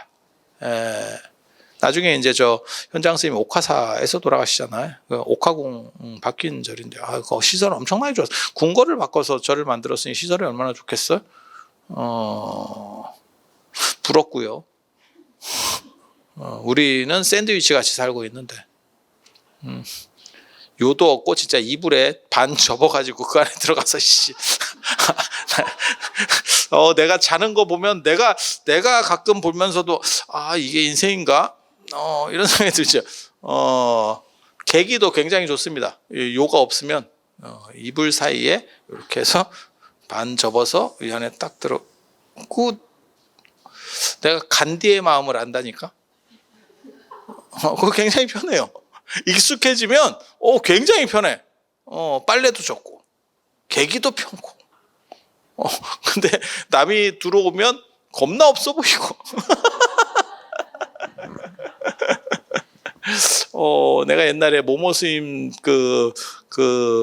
나중에 이제 저 현장 스님이 옥화사에서 돌아가시잖아요. 옥화궁 바뀐 절인데 그 시설 엄청나게 좋았어. 궁궐을 바꿔서 절을 만들었으니 시설이 얼마나 좋겠어요? 부럽고요. 우리는 샌드위치 같이 살고 있는데 요도 없고 진짜 이불에 반 접어가지고 그 안에 들어가서 내가 자는 거 보면 내가 가끔 보면서도 이게 인생인가? 이런 생각이 들죠. 계기도 굉장히 좋습니다. 요가 없으면 이불 사이에 이렇게 해서 반 접어서 이 안에 딱 들어고 내가 간디의 마음을 안다니까. 그거 굉장히 편해요. 익숙해지면 굉장히 편해. 빨래도 좋고 계기도 편고. 근데 남이 들어오면 겁나 없어 보이고. 내가 옛날에 모모 스님 그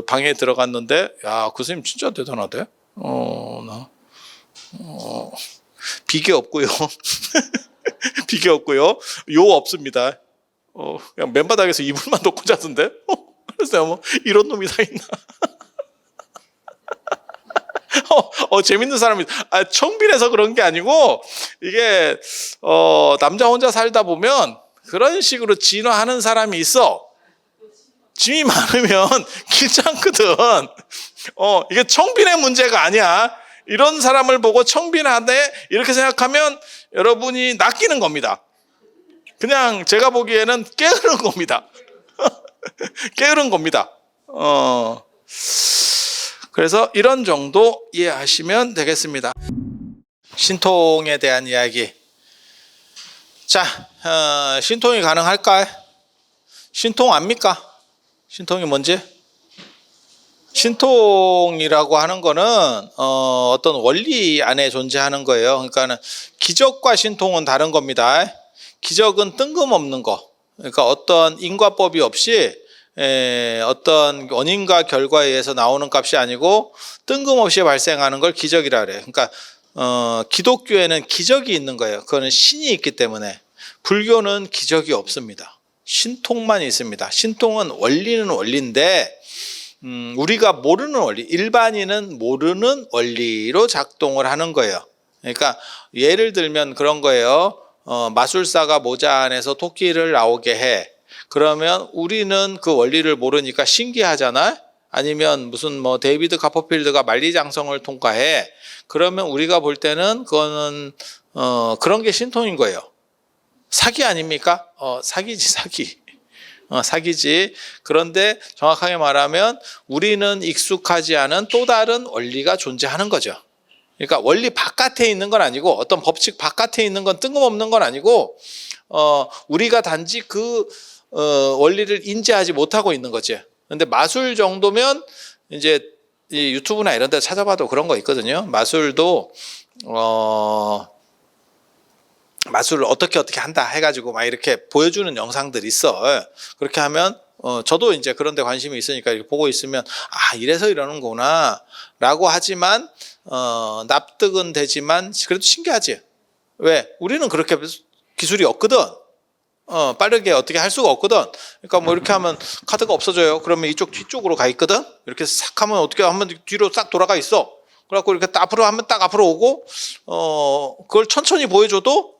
방에 들어갔는데 그 스님 진짜 대단하대. 비계 없고요. 비계 없고요. 요 없습니다. 그냥 맨바닥에서 이불만 놓고 자던데. 그래서 이런 놈이 다 있나. 재밌는 사람이 청빈해서 그런 게 아니고 이게 남자 혼자 살다 보면 그런 식으로 진화하는 사람이 있어. 짐이 많으면 길잖거든. 이게 청빈의 문제가 아니야. 이런 사람을 보고 청빈하네 이렇게 생각하면 여러분이 낚이는 겁니다. 그냥 제가 보기에는 게으른 겁니다. 게으른 겁니다. 그래서 이런 정도 이해하시면 되겠습니다. 신통에 대한 이야기. 자, 신통이 가능할까요? 신통 압니까? 신통이 뭔지? 신통이라고 하는 거는 어떤 원리 안에 존재하는 거예요. 그러니까는 기적과 신통은 다른 겁니다. 기적은 뜬금없는 거. 그러니까 어떤 인과법이 없이 어떤 원인과 결과에 의해서 나오는 값이 아니고 뜬금없이 발생하는 걸 기적이라 그래요. 그러니까 기독교에는 기적이 있는 거예요. 그거는 신이 있기 때문에. 불교는 기적이 없습니다. 신통만 있습니다. 신통은 원리는 원리인데 우리가 모르는 원리, 일반인은 모르는 원리로 작동을 하는 거예요. 그러니까 예를 들면 그런 거예요. 마술사가 모자 안에서 토끼를 나오게 해. 그러면 우리는 그 원리를 모르니까 신기하잖아. 아니면 무슨 뭐 데이비드 카퍼필드가 만리장성을 통과해. 그러면 우리가 볼 때는 그거는 그런 게 신통인 거예요. 사기 아닙니까? 사기지, 사기. 사기지. 그런데 정확하게 말하면 우리는 익숙하지 않은 또 다른 원리가 존재하는 거죠. 그러니까 원리 바깥에 있는 건 아니고, 어떤 법칙 바깥에 있는 건 뜬금없는 건 아니고, 우리가 단지 그 원리를 인지하지 못하고 있는 거지. 근데 마술 정도면 이제 이 유튜브나 이런 데 찾아봐도 그런 거 있거든요. 마술도 마술을 어떻게 한다 해가지고 막 이렇게 보여주는 영상들이 있어. 그렇게 하면 저도 이제 그런 데 관심이 있으니까 이렇게 보고 있으면 이래서 이러는구나 라고 하지만 납득은 되지만 그래도 신기하지. 왜? 우리는 그렇게 기술이 없거든. 빠르게 어떻게 할 수가 없거든. 그러니까 뭐 이렇게 하면 카드가 없어져요. 그러면 이쪽 뒤쪽으로 가 있거든. 이렇게 싹 하면 어떻게 하면 뒤로 싹 돌아가 있어. 그래갖고 이렇게 앞으로 하면 딱 앞으로 오고, 그걸 천천히 보여줘도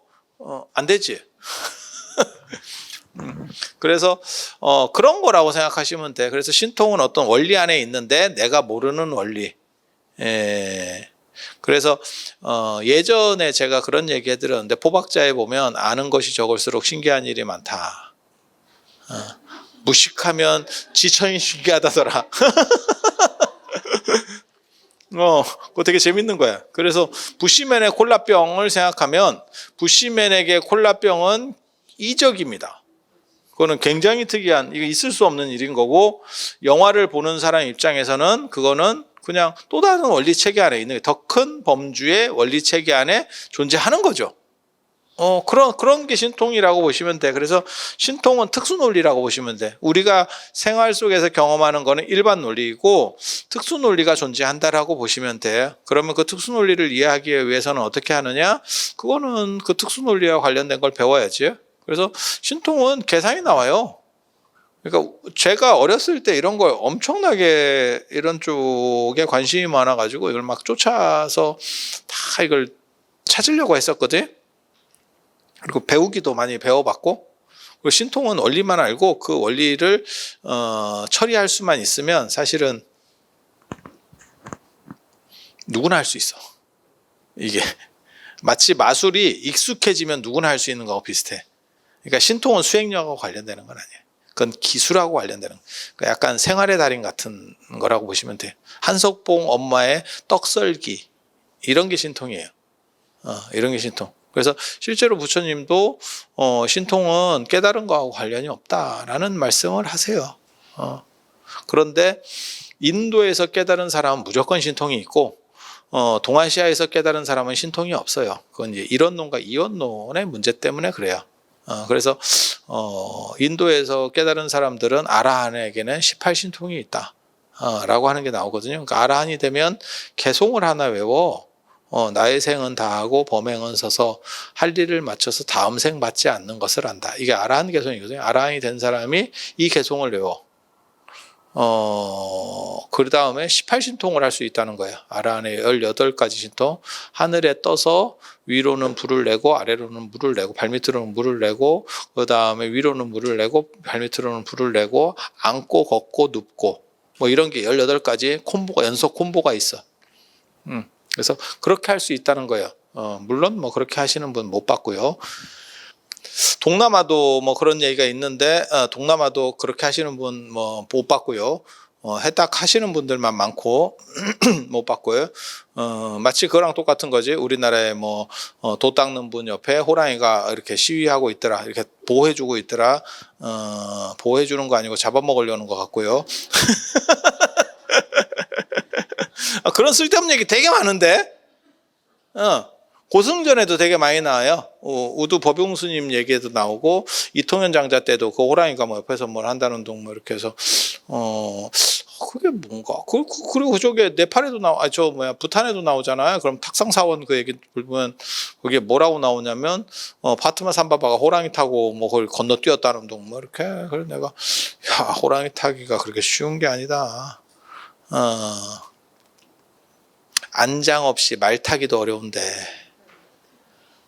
안 되지. 그래서 그런 거라고 생각하시면 돼. 그래서 신통은 어떤 원리 안에 있는데 내가 모르는 원리. 그래서 예전에 제가 그런 얘기 해드렸는데, 포박자에 보면 아는 것이 적을수록 신기한 일이 많다. 무식하면 지천이 신기하다더라. 그거 되게 재밌는 거야. 그래서 부시맨의 콜라병을 생각하면 부시맨에게 콜라병은 이적입니다. 그거는 굉장히 특이한, 이게 있을 수 없는 일인 거고, 영화를 보는 사람 입장에서는 그거는 그냥 또 다른 원리 체계 안에 있는 더 큰 범주의 원리 체계 안에 존재하는 거죠. 그런 게 신통이라고 보시면 돼. 그래서 신통은 특수 논리라고 보시면 돼. 우리가 생활 속에서 경험하는 거는 일반 논리이고 특수 논리가 존재한다라고 보시면 돼. 그러면 그 특수 논리를 이해하기 위해서는 어떻게 하느냐? 그거는 그 특수 논리와 관련된 걸 배워야지. 그래서 신통은 계산이 나와요. 그러니까 제가 어렸을 때 이런 걸 엄청나게 이런 쪽에 관심이 많아가지고 이걸 막 쫓아서 다 이걸 찾으려고 했었거든. 그리고 배우기도 많이 배워봤고, 그리고 신통은 원리만 알고 그 원리를 처리할 수만 있으면 사실은 누구나 할 수 있어. 이게 마치 마술이 익숙해지면 누구나 할 수 있는 거하고 비슷해. 그러니까 신통은 수행력하고 관련되는 건 아니에요. 그건 기술하고 관련되는, 그러니까 약간 생활의 달인 같은 거라고 보시면 돼요. 한석봉 엄마의 떡썰기, 이런 게 신통이에요. 이런 게 신통. 그래서 실제로 부처님도 신통은 깨달은 거하고 관련이 없다라는 말씀을 하세요. 그런데 인도에서 깨달은 사람은 무조건 신통이 있고, 동아시아에서 깨달은 사람은 신통이 없어요. 그건 이제 이론론과 이원론의 문제 때문에 그래요. 그래서 인도에서 깨달은 사람들은 아라한에게는 18신통이 있다 라고 하는 게 나오거든요. 그러니까 아라한이 되면 개송을 하나 외워. 나의 생은 다하고 범행은 서서 할 일을 마쳐서 다음 생 받지 않는 것을 안다. 이게 아라한 개송이거든요. 아라한이 된 사람이 이 개송을 외워. 그 다음에 18신통을 할 수 있다는 거예요. 아라한의 18가지 신통. 하늘에 떠서 위로는 불을 내고 아래로는 물을 내고 발밑으로는 물을 내고, 그 다음에 위로는 물을 내고 발밑으로는 불을 내고, 앉고 걷고 눕고, 뭐 이런 게 18가지 콤보가, 연속 콤보가 있어. 그래서 그렇게 할 수 있다는 거예요. 물론 뭐 그렇게 하시는 분 못 봤고요. 동남아도 뭐 그런 얘기가 있는데 동남아도 그렇게 하시는 분 뭐 못 봤고요. 해딱 하시는 분들만 많고 못 봤고요. 마치 그거랑 똑같은 거지. 우리나라에 뭐 도 닦는 분 옆에 호랑이가 이렇게 시위하고 있더라, 이렇게 보호해주고 있더라. 보호해주는 거 아니고 잡아먹으려는 것 같고요. 그런 쓸데없는 얘기 되게 많은데, 고승전에도 되게 많이 나와요. 우두 법용스님 얘기에도 나오고, 이통현 장자 때도 그 호랑이가 뭐 옆에서 뭘 한다는 둥 뭐 이렇게 해서, 그게 뭔가. 그리고 그쪽에 네팔에도 부탄에도 나오잖아요. 그럼 탁상사원 그 얘기 보면 그게 뭐라고 나오냐면, 파트마 삼바바가 호랑이 타고 뭐 그걸 건너뛰었다는 둥 뭐 이렇게. 그래서 내가, 호랑이 타기가 그렇게 쉬운 게 아니다. 안장 없이 말 타기도 어려운데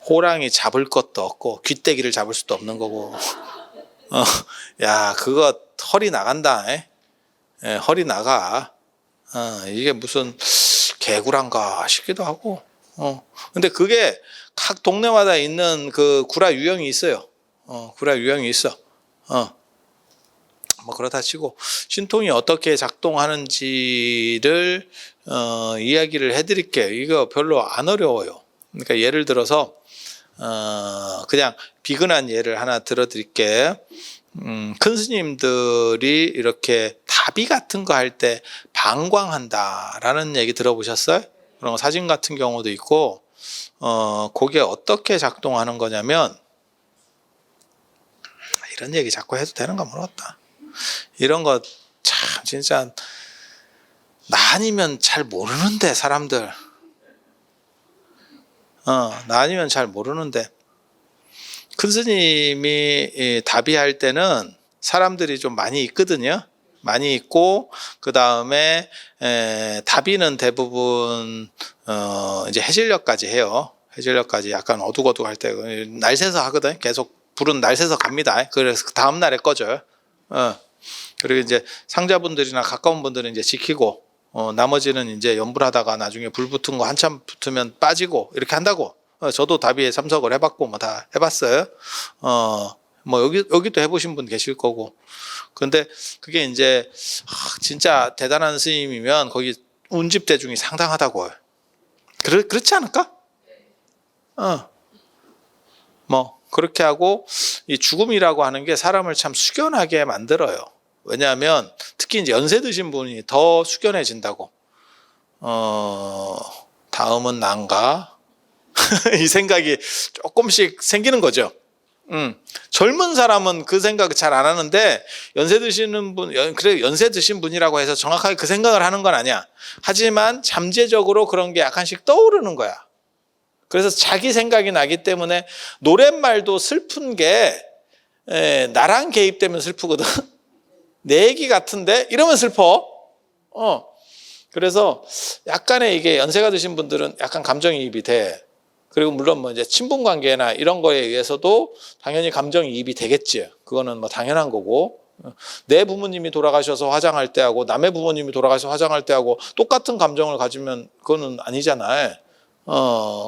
호랑이 잡을 것도 없고 귀때기를 잡을 수도 없는 거고. 야, 그거 허리 나간다. 허리 나가. 이게 무슨 개구란가 싶기도 하고. 근데 그게 각 동네마다 있는 그 구라 유형이 있어요. 구라 유형이 있어. 뭐 그렇다 치고 신통이 어떻게 작동하는지를 이야기를 해드릴게요. 이거 별로 안 어려워요. 그러니까 예를 들어서 그냥 비근한 예를 하나 들어드릴게요. 큰 스님들이 이렇게 다비 같은 거 할 때 방광한다라는 얘기 들어보셨어요? 그런 거 사진 같은 경우도 있고, 그게 어떻게 작동하는 거냐면, 이런 얘기 자꾸 해도 되는가 모르겠다. 이런 거 참 진짜 나 아니면 잘 모르는데 사람들. 나 아니면 잘 모르는데. 큰 스님이 다비할 때는 사람들이 좀 많이 있거든요. 많이 있고 그 다음에 다비는 대부분 이제 해질녘까지 해요. 해질녘까지 약간 어둑어둑할 때 날 새서 하거든. 계속 불은 날 새서 갑니다. 그래서 그 다음 날에 꺼져요. 그리고 이제 상자분들이나 가까운 분들은 이제 지키고 나머지는 이제 연불하다가 나중에 불 붙은 거 한참 붙으면 빠지고 이렇게 한다고. 저도 다비에 참석을 해봤고 뭐 다 해봤어요. 뭐 여기도 해보신 분 계실 거고. 근데 그게 이제 진짜 대단한 스님이면 거기 운집 대중이 상당하다고. 그렇지 않을까? 뭐 그렇게 하고 이 죽음이라고 하는 게 사람을 참 숙연하게 만들어요. 왜냐하면 특히 이제 연세 드신 분이 더 숙연해진다고. 다음은 난가? 이 생각이 조금씩 생기는 거죠. 젊은 사람은 그 생각 잘 안 하는데 연세 드시는 분, 그래 연세 드신 분이라고 해서 정확하게 그 생각을 하는 건 아니야. 하지만 잠재적으로 그런 게 약간씩 떠오르는 거야. 그래서 자기 생각이 나기 때문에 노랫말도 슬픈 게 나랑 개입되면 슬프거든. 내 얘기 같은데 이러면 슬퍼. 그래서 약간의 이게 연세가 드신 분들은 약간 감정이입이 돼. 그리고 물론 뭐 이제 친분 관계나 이런 거에 의해서도 당연히 감정이입이 되겠지. 그거는 뭐 당연한 거고. 내 부모님이 돌아가셔서 화장할 때 하고 남의 부모님이 돌아가셔서 화장할 때 하고 똑같은 감정을 가지면 그거는 아니잖아요.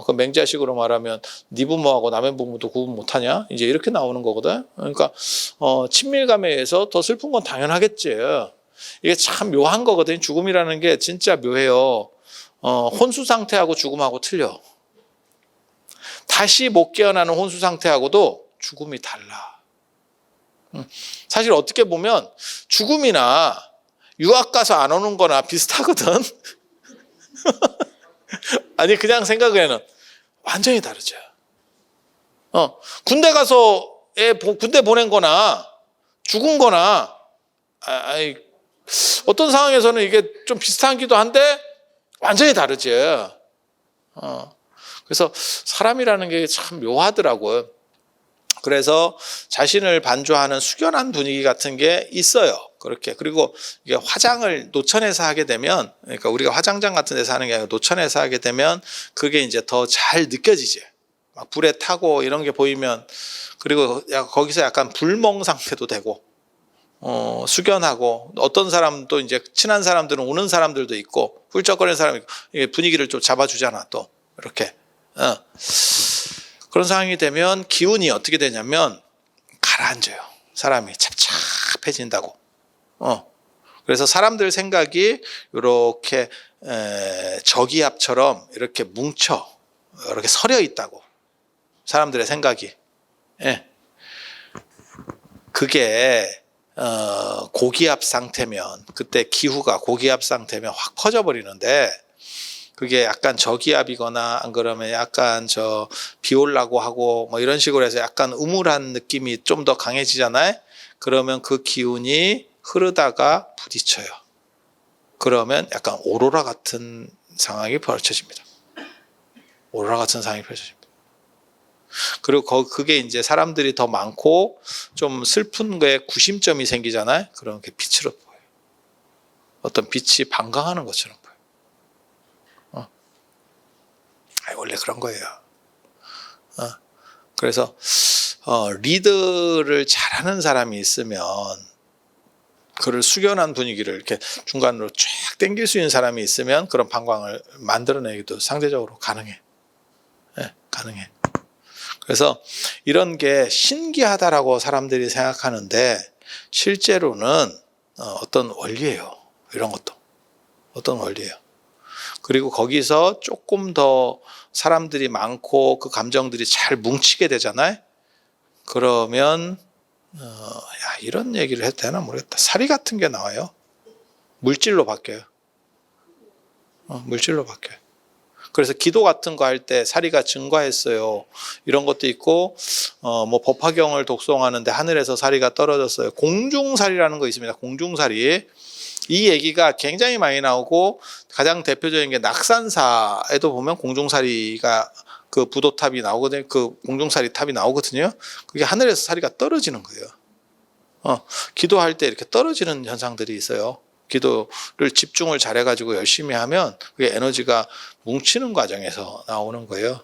그 맹자식으로 말하면 네 부모하고 남의 부모도 구분 못하냐? 이제 이렇게 나오는 거거든. 그러니까 친밀감에 의해서 더 슬픈 건 당연하겠지. 이게 참 묘한 거거든. 죽음이라는 게 진짜 묘해요. 혼수 상태하고 죽음하고 틀려. 다시 못 깨어나는 혼수 상태하고도 죽음이 달라. 사실 어떻게 보면 죽음이나 유학 가서 안 오는 거나 비슷하거든. 아니 그냥 생각에는 완전히 다르죠. 군대 가서 군대 보낸 거나 죽은 거나 어떤 상황에서는 이게 좀 비슷하기도 한데 완전히 다르지. 그래서 사람이라는 게 참 묘하더라고요. 그래서 자신을 반조하는 숙연한 분위기 같은 게 있어요. 그렇게. 그리고 이게 화장을 노천에서 하게 되면, 그러니까 우리가 화장장 같은 데서 하는 게 아니라 노천에서 하게 되면 그게 이제 더 잘 느껴지지. 막 불에 타고 이런 게 보이면, 그리고 거기서 약간 불멍 상태도 되고, 숙연하고, 어떤 사람도 이제 친한 사람들은 우는 사람들도 있고, 훌쩍거리는 사람이 있고, 분위기를 좀 잡아주잖아, 또. 이렇게. 그런 상황이 되면 기운이 어떻게 되냐면 가라앉아요. 사람이 찹찹해진다고. 그래서 사람들 생각이 이렇게 저기압처럼 이렇게 뭉쳐 이렇게 서려 있다고. 사람들의 생각이. 그게 고기압 상태면 그때 기후가 고기압 상태면 확 퍼져버리는데 그게 약간 저기압이거나 안 그러면 약간 비 올라고 하고 뭐 이런 식으로 해서 약간 우물한 느낌이 좀 더 강해지잖아요. 그러면 그 기운이 흐르다가 부딪혀요. 그러면 약간 오로라 같은 상황이 펼쳐집니다. 오로라 같은 상황이 펼쳐집니다. 그리고 그게 이제 사람들이 더 많고 좀 슬픈 거에 구심점이 생기잖아요. 그런 게 빛으로 보여요. 어떤 빛이 방광하는 것처럼 보여요. 원래 그런 거예요. 그래서 리드를 잘하는 사람이 있으면 그를 숙연한 분위기를 이렇게 중간으로 쫙 당길 수 있는 사람이 있으면 그런 방광을 만들어내기도 상대적으로 가능해. 네, 가능해. 그래서 이런 게 신기하다라고 사람들이 생각하는데 실제로는 어떤 원리예요. 이런 것도 어떤 원리예요. 그리고 거기서 조금 더 사람들이 많고 그 감정들이 잘 뭉치게 되잖아요. 그러면 야, 이런 얘기를 해도 되나 모르겠다. 사리 같은 게 나와요. 물질로 바뀌어요. 물질로 바뀌어요. 그래서 기도 같은 거 할 때 사리가 증가했어요. 이런 것도 있고 뭐 법화경을 독송하는데 하늘에서 사리가 떨어졌어요. 공중사리라는 거 있습니다. 공중사리. 이 얘기가 굉장히 많이 나오고 가장 대표적인 게 낙산사에도 보면 공중사리가 그 부도탑이 나오거든요. 그 공중사리 탑이 나오거든요. 그게 하늘에서 사리가 떨어지는 거예요. 기도할 때 이렇게 떨어지는 현상들이 있어요. 기도를 집중을 잘해가지고 열심히 하면 그게 에너지가 뭉치는 과정에서 나오는 거예요.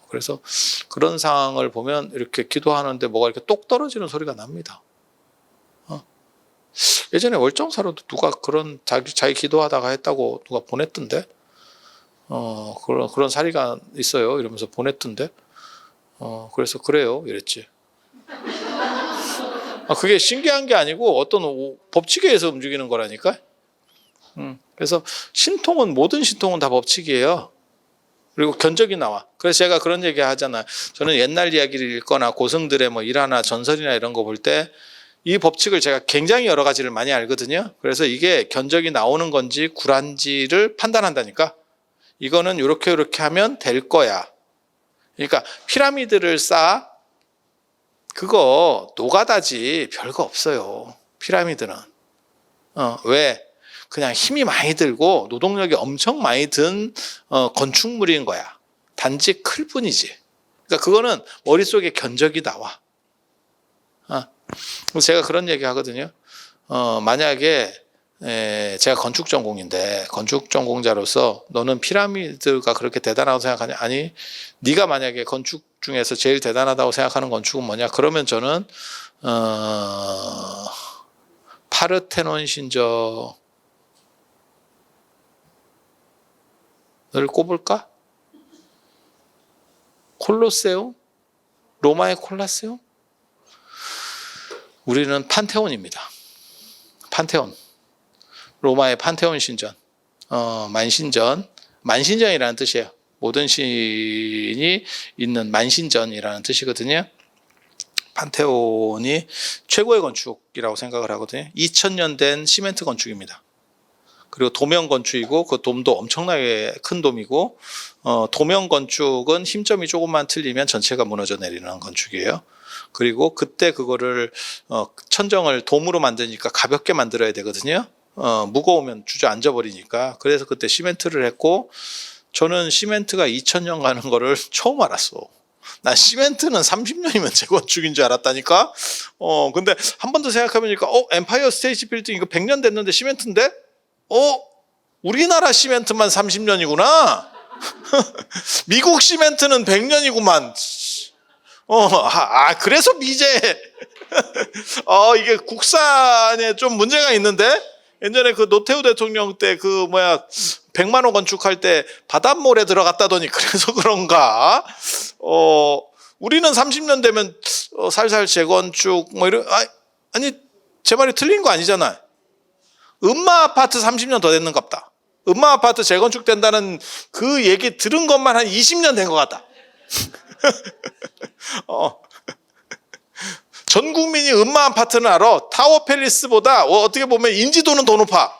그래서 그런 상황을 보면 이렇게 기도하는데 뭐가 이렇게 똑 떨어지는 소리가 납니다. 예전에 월정사로도 누가 그런 자기 기도하다가 했다고 누가 보냈던데, 그런 사리가 있어요. 이러면서 보냈던데, 그래서 그래요. 이랬지. 그게 신기한 게 아니고 어떤 법칙에서 움직이는 거라니까. 그래서 신통은 모든 신통은 다 법칙이에요. 그리고 견적이 나와. 그래서 제가 그런 얘기 하잖아요. 저는 옛날 이야기를 읽거나 고승들의 뭐 일화나 전설이나 이런 거 볼 때 이 법칙을 제가 굉장히 여러 가지를 많이 알거든요. 그래서 이게 견적이 나오는 건지 굴한지를 판단한다니까. 이거는 이렇게 하면 될 거야. 그러니까 피라미드를 쌓아 그거 노가다지 별거 없어요. 피라미드는. 왜? 그냥 힘이 많이 들고 노동력이 엄청 많이 든 건축물인 거야. 단지 클 뿐이지. 그러니까 그거는 머릿속에 견적이 나와. 제가 그런 얘기 하거든요. 만약에 제가 건축 전공인데 건축 전공자로서 너는 피라미드가 그렇게 대단하다고 생각하냐? 아니, 네가 만약에 건축 중에서 제일 대단하다고 생각하는 건축은 뭐냐? 그러면 저는 파르테논 신전을 꼽을까? 콜로세움? 로마의 콜라세움? 우리는 판테온입니다. 판테온. 로마의 판테온 신전. 만신전이라는 뜻이에요. 모든 신이 있는 만신전이라는 뜻이거든요. 판테온이 최고의 건축이라고 생각을 하거든요. 2000년 된 시멘트 건축입니다. 그리고 도면 건축이고 그 돔도 엄청나게 큰 돔이고 도면 건축은 힘점이 조금만 틀리면 전체가 무너져 내리는 건축이에요. 그리고 그때 그거를 천정을 돔으로 만드니까 가볍게 만들어야 되거든요. 무거우면 주저앉아 버리니까. 그래서 그때 시멘트를 했고 저는 시멘트가 2000년 가는 거를 처음 알았어. 난 시멘트는 30년이면 재건축인 줄 알았다니까. 근데 한 번 더 생각해보니까 엠파이어 스테이트 빌딩 이거 100년 됐는데 시멘트인데? 우리나라 시멘트만 30년이구나. 미국 시멘트는 100년이구만. 그래서 미제. 이게 국산에 좀 문제가 있는데? 예전에 그 노태우 대통령 때 100만 원 건축할 때 바닷물에 들어갔다더니 그래서 그런가? 우리는 30년 되면 살살 재건축 아니 제 말이 틀린 거 아니잖아. 음마 아파트 30년 더 됐는갑다. 음마 아파트 재건축 된다는 그 얘기 들은 것만 한 20년 된 것 같다. 전 국민이 음마 아파트는 알아. 타워 팰리스보다 어떻게 보면 인지도는 더 높아.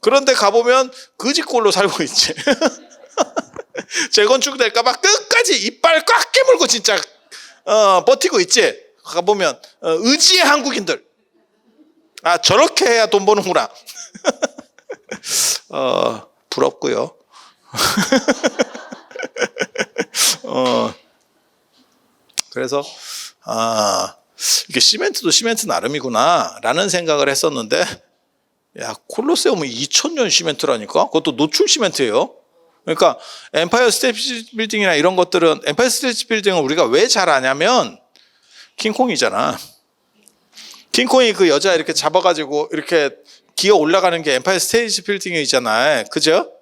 그런데 가보면 거지꼴로 살고 있지. 재건축 될까봐 끝까지 이빨 꽉 깨물고 진짜 버티고 있지. 가보면 의지의 한국인들. 저렇게 해야 돈 버는구나. 부럽고요. 그래서 이게 시멘트도 시멘트 나름이구나 라는 생각을 했었는데 야 콜로세움은 2000년 시멘트라니까. 그것도 노출 시멘트예요. 그러니까 엠파이어 스테이트 빌딩이나 이런 것들은 엠파이어 스테이트 빌딩은 우리가 왜 잘 아냐면 킹콩이잖아. 킹콩이 그 여자 이렇게 잡아가지고 이렇게 기어 올라가는 게 엠파이어 스테이트 빌딩이잖아요. 그죠?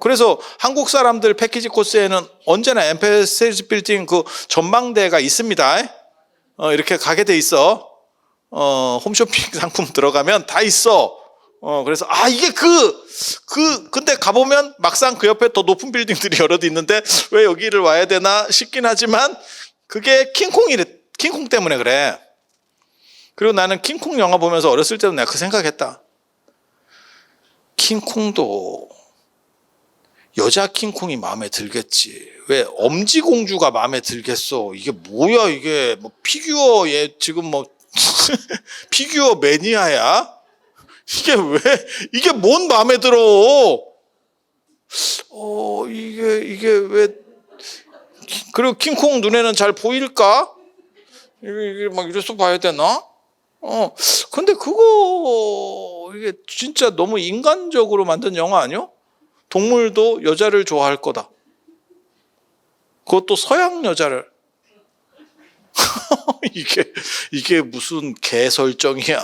그래서 한국 사람들 패키지 코스에는 언제나 엠파이어 스테이트 빌딩 그 전망대가 있습니다. 이렇게 가게 돼 있어. 홈쇼핑 상품 들어가면 다 있어. 그래서 이게 근데 가보면 막상 그 옆에 더 높은 빌딩들이 여러 개 있는데 왜 여기를 와야 되나 싶긴 하지만 그게 킹콩 때문에 그래. 그리고 나는 킹콩 영화 보면서 어렸을 때도 내가 그 생각했다. 킹콩도 여자 킹콩이 마음에 들겠지. 왜 엄지공주가 마음에 들겠어. 이게 뭐야 이게 뭐 피규어 얘 지금 뭐 피규어 매니아야? 이게 뭔 마음에 들어? 이게 왜 그리고 킹콩 눈에는 잘 보일까? 이게 막 이래서 봐야 되나? 근데 이게 진짜 너무 인간적으로 만든 영화 아니요? 동물도 여자를 좋아할 거다. 그것도 서양 여자를. 이게 무슨 개 설정이야.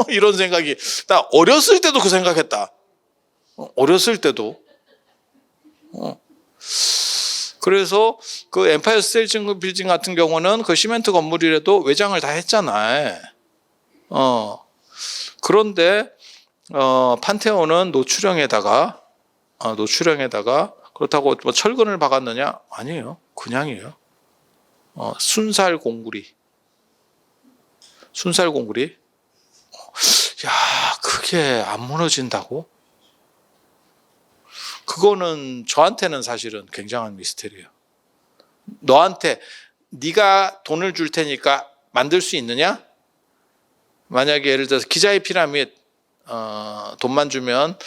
이런 생각이. 나 어렸을 때도 그 생각했다. 어렸을 때도. 그래서 그 엠파이어 스테이트 빌딩 같은 경우는 그 시멘트 건물이라도 외장을 다 했잖아. 그런데 판테온은 노출형에다가 그렇다고 뭐 철근을 박았느냐? 아니에요. 그냥이에요. 순살 공구리. 야, 그게 안 무너진다고? 그거는 저한테는 사실은 굉장한 미스테리예요. 너한테 네가 돈을 줄 테니까 만들 수 있느냐? 만약에 예를 들어서 기자의 피라미드 돈만 주면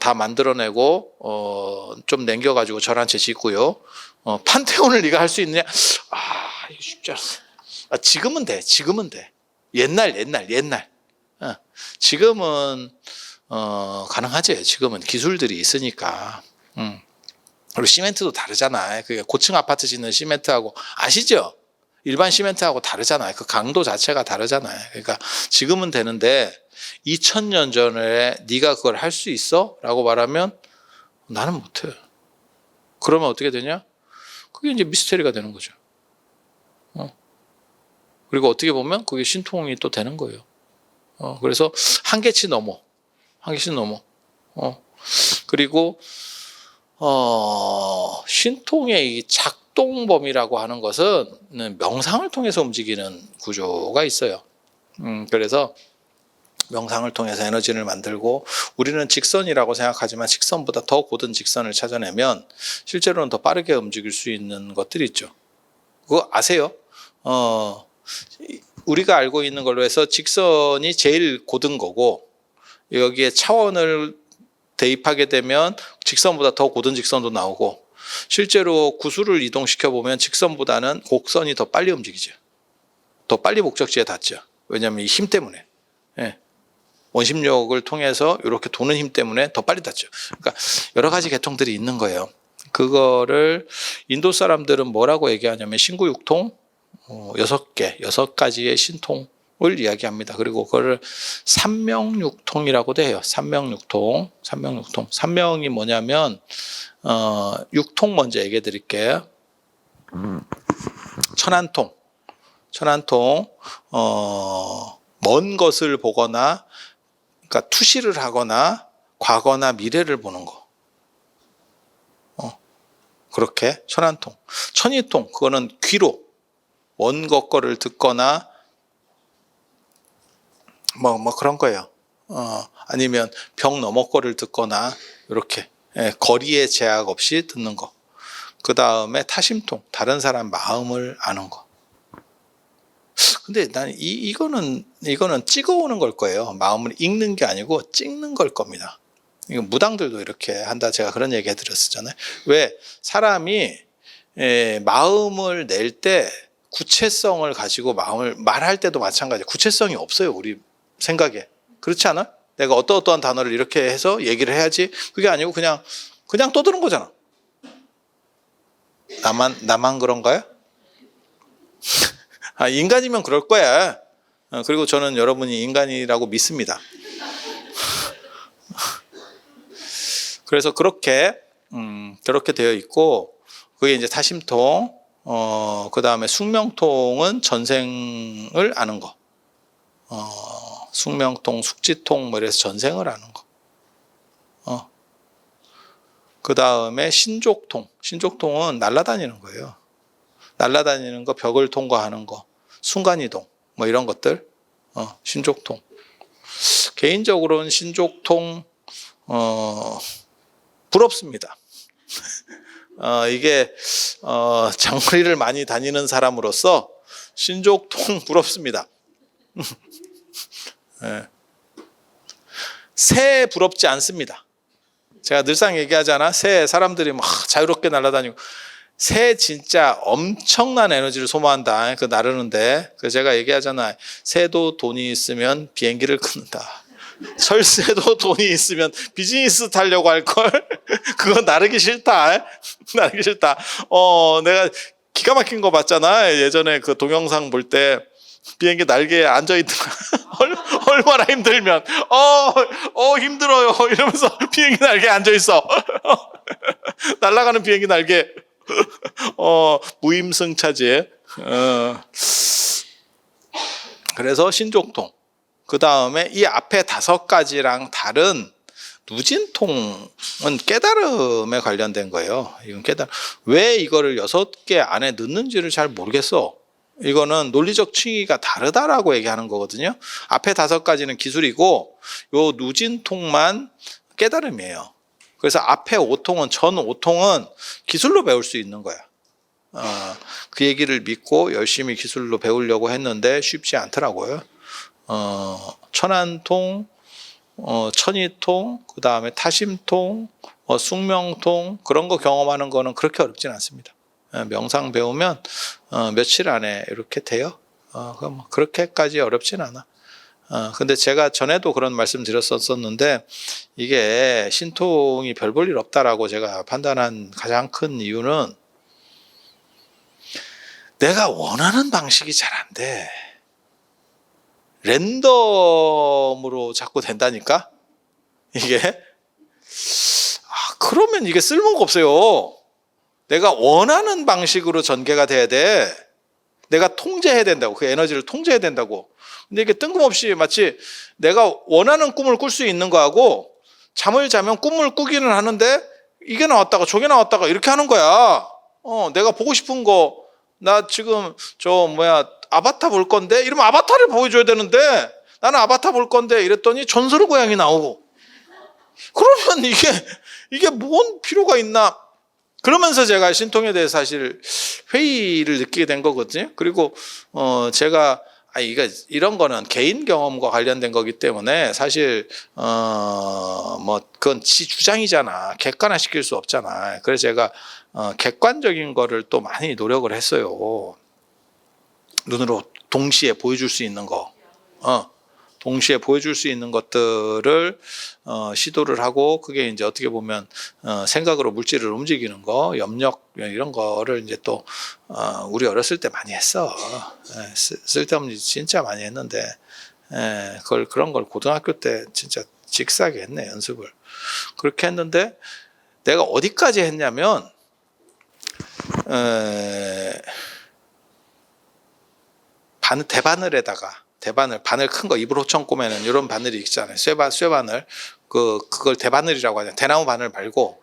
다 만들어내고 좀 남겨가지고 절한채 짓고요. 판테온을 네가 할 수 있느냐? 이거 쉽지 않아. 지금은 돼. 옛날. 지금은 가능하지. 지금은 기술들이 있으니까. 그리고 시멘트도 다르잖아요. 그게 고층 아파트 짓는 시멘트하고 아시죠? 일반 시멘트하고 다르잖아요. 그 강도 자체가 다르잖아요. 그러니까 지금은 되는데 2000년 전에 네가 그걸 할 수 있어? 라고 말하면 나는 못해. 그러면 어떻게 되냐? 그게 이제 미스테리가 되는 거죠. 그리고 어떻게 보면 그게 신통이 또 되는 거예요. 그래서 한계치 넘어. 그리고 신통의 이 작동범위라고 하는 것은 명상을 통해서 움직이는 구조가 있어요. 그래서 명상을 통해서 에너지를 만들고 우리는 직선이라고 생각하지만 직선보다 더 곧은 직선을 찾아내면 실제로는 더 빠르게 움직일 수 있는 것들이 있죠. 그거 아세요? 우리가 알고 있는 걸로 해서 직선이 제일 곧은 거고 여기에 차원을 대입하게 되면 직선보다 더 곧은 직선도 나오고 실제로 구슬을 이동시켜 보면 직선보다는 곡선이 더 빨리 움직이죠. 더 빨리 목적지에 닿죠. 왜냐하면 이 힘 때문에. 원심력을 통해서 이렇게 도는 힘 때문에 더 빨리 닿죠. 그러니까 여러 가지 계통들이 있는 거예요. 그거를 인도 사람들은 뭐라고 얘기하냐면 신구육통 6가지의 신통을 이야기합니다. 그리고 그거를 삼명육통이라고도 해요. 삼명육통. 삼명이 뭐냐면 육통 먼저 얘기해 드릴게요. 천안통. 먼 것을 보거나 그러니까 투시를 하거나 과거나 미래를 보는 거. 그렇게 천안통. 천이통 그거는 귀로 먼 것 거를 듣거나 뭐 그런 거예요. 아니면 벽 너머 거를 듣거나 이렇게 거리의 제약 없이 듣는 거. 그 다음에 타심통 다른 사람 마음을 아는 거. 근데 난 이거는 찍어오는 걸 거예요. 마음을 읽는 게 아니고 찍는 걸 겁니다. 이거 무당들도 이렇게 한다. 제가 그런 얘기 해드렸었잖아요. 왜 사람이 마음을 낼 때 구체성을 가지고 마음을 말할 때도 마찬가지예요. 구체성이 없어요. 우리 생각에. 그렇지 않아? 내가 어떠한 단어를 이렇게 해서 얘기를 해야지. 그게 아니고 그냥 그냥 떠드는 거잖아. 나만 그런가요? 인간이면 그럴 거야. 그리고 저는 여러분이 인간이라고 믿습니다. 그래서 그렇게 되어 있고, 그게 이제 타심통, 그 다음에 숙명통은 전생을 아는 거. 숙명통, 숙지통, 뭐 이래서 전생을 아는 거. 그 다음에 신족통. 신족통은 날아다니는 거예요. 날아다니는 거, 벽을 통과하는 거, 순간이동, 뭐 이런 것들. 신족통. 개인적으로는 신족통, 부럽습니다. 이게, 장거리를 많이 다니는 사람으로서 신족통 부럽습니다. 네. 새 부럽지 않습니다. 제가 늘상 얘기하잖아. 새 사람들이 막 자유롭게 날아다니고. 새 진짜 엄청난 에너지를 소모한다. 그 나르는데. 그래서 제가 얘기하잖아. 새도 돈이 있으면 비행기를 끊는다. 철새도 돈이 있으면 비즈니스 타려고 할걸? 그거 나르기 싫다. 나르기 싫다. 내가 기가 막힌 거 봤잖아. 예전에 그 동영상 볼 때 비행기 날개에 앉아있더라. 얼마나 힘들면, 힘들어요. 이러면서 비행기 날개에 앉아있어. 날아가는 비행기 날개. 무임승차지. 그래서 신족통. 그 다음에 이 앞에 5가지랑 다른 누진통은 깨달음에 관련된 거예요. 이건 왜 이거를 6개 안에 넣는지를 잘 모르겠어. 이거는 논리적 층위가 다르다라고 얘기하는 거거든요. 앞에 5가지는 기술이고 요 누진통만 깨달음이에요. 그래서 앞에 5통은 전 5통은 기술로 배울 수 있는 거야. 그 얘기를 믿고 열심히 기술로 배우려고 했는데 쉽지 않더라고요. 천안통, 천이통, 그 다음에 타심통, 숙명통 그런 거 경험하는 거는 그렇게 어렵진 않습니다. 명상 배우면 며칠 안에 이렇게 돼요. 그럼 그렇게까지 어렵진 않아. 근데 제가 전에도 그런 말씀 드렸었는데 이게 신통이 별 볼 일 없다라고 제가 판단한 가장 큰 이유는 내가 원하는 방식이 잘 안 돼. 랜덤으로 자꾸 된다니까? 이게? 그러면 이게 쓸모가 없어요. 내가 원하는 방식으로 전개가 돼야 돼. 내가 통제해야 된다고. 그 에너지를 통제해야 된다고. 근데 이게 뜬금없이 마치 내가 원하는 꿈을 꿀 수 있는 거하고 잠을 자면 꿈을 꾸기는 하는데 이게 나왔다가 저게 나왔다가 이렇게 하는 거야. 내가 보고 싶은 거, 나 지금 아바타 볼 건데 이러면 아바타를 보여줘야 되는데 나는 아바타 볼 건데 이랬더니 전설의 고양이 나오고 그러면 이게 뭔 필요가 있나. 그러면서 제가 신통에 대해서 사실 회의를 느끼게 된 거거든요. 그리고 제가 이런 거는 개인 경험과 관련된 거기 때문에 사실 그건 지 주장이잖아. 객관화시킬 수 없잖아. 그래서 제가 객관적인 거를 또 많이 노력을 했어요. 눈으로 동시에 보여줄 수 있는 거, 동시에 보여줄 수 있는 것들을 시도를 하고 그게 이제 어떻게 보면 생각으로 물질을 움직이는 거, 염력 이런 거를 이제 또 우리 어렸을 때 많이 했어. 쓸데없는 짓 진짜 많이 했는데 그런 걸 고등학교 때 진짜 직사게 했네, 연습을. 그렇게 했는데 내가 어디까지 했냐면 대바늘에다가 바늘 큰 거 이불 호청 꼬매는 이런 바늘이 있잖아요. 쇠바늘. 그걸 대바늘이라고 하잖아요. 대나무 바늘 말고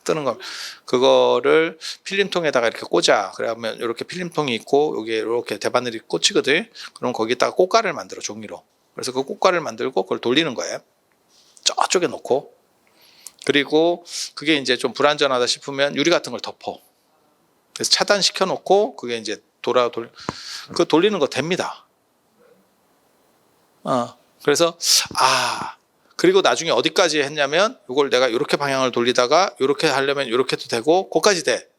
뜨는 거. 그거를 필름통에다가 이렇게 꽂아. 그러면 이렇게 필름통이 있고 여기에 이렇게 대바늘이 꽂히거든. 그럼 거기다가 꽃가를 만들어, 종이로. 그래서 그 꽃가를 만들고 그걸 돌리는 거예요. 저쪽에 놓고. 그리고 그게 이제 좀 불안전하다 싶으면 유리 같은 걸 덮어. 그래서 차단시켜 놓고 그게 이제 그 돌리는 거 됩니다. 그래서 그리고 나중에 어디까지 했냐면 이걸 내가 이렇게 방향을 돌리다가 이렇게 하려면 이렇게도 되고 거기까지 돼.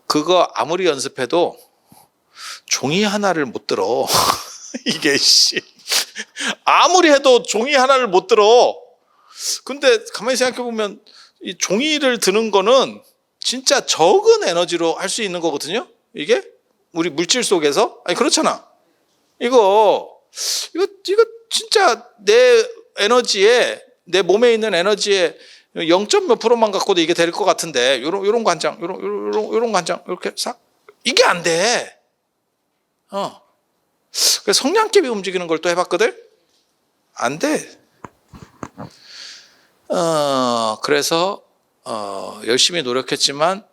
그거 아무리 연습해도 종이 하나를 못 들어. 이게 아무리 해도 종이 하나를 못 들어. 근데 가만히 생각해 보면 이 종이를 드는 거는 진짜 적은 에너지로 할 수 있는 거거든요. 이게 우리 물질 속에서. 아니 그렇잖아. 이거 진짜 내 에너지에, 내 몸에 있는 에너지에 0. 몇 프로만 갖고도 이게 될 것 같은데, 요런 관장, 요런 관장, 이렇게 싹, 이게 안 돼. 그래서 성냥개비 움직이는 걸 또 해봤거든? 안 돼. 그래서, 열심히 노력했지만,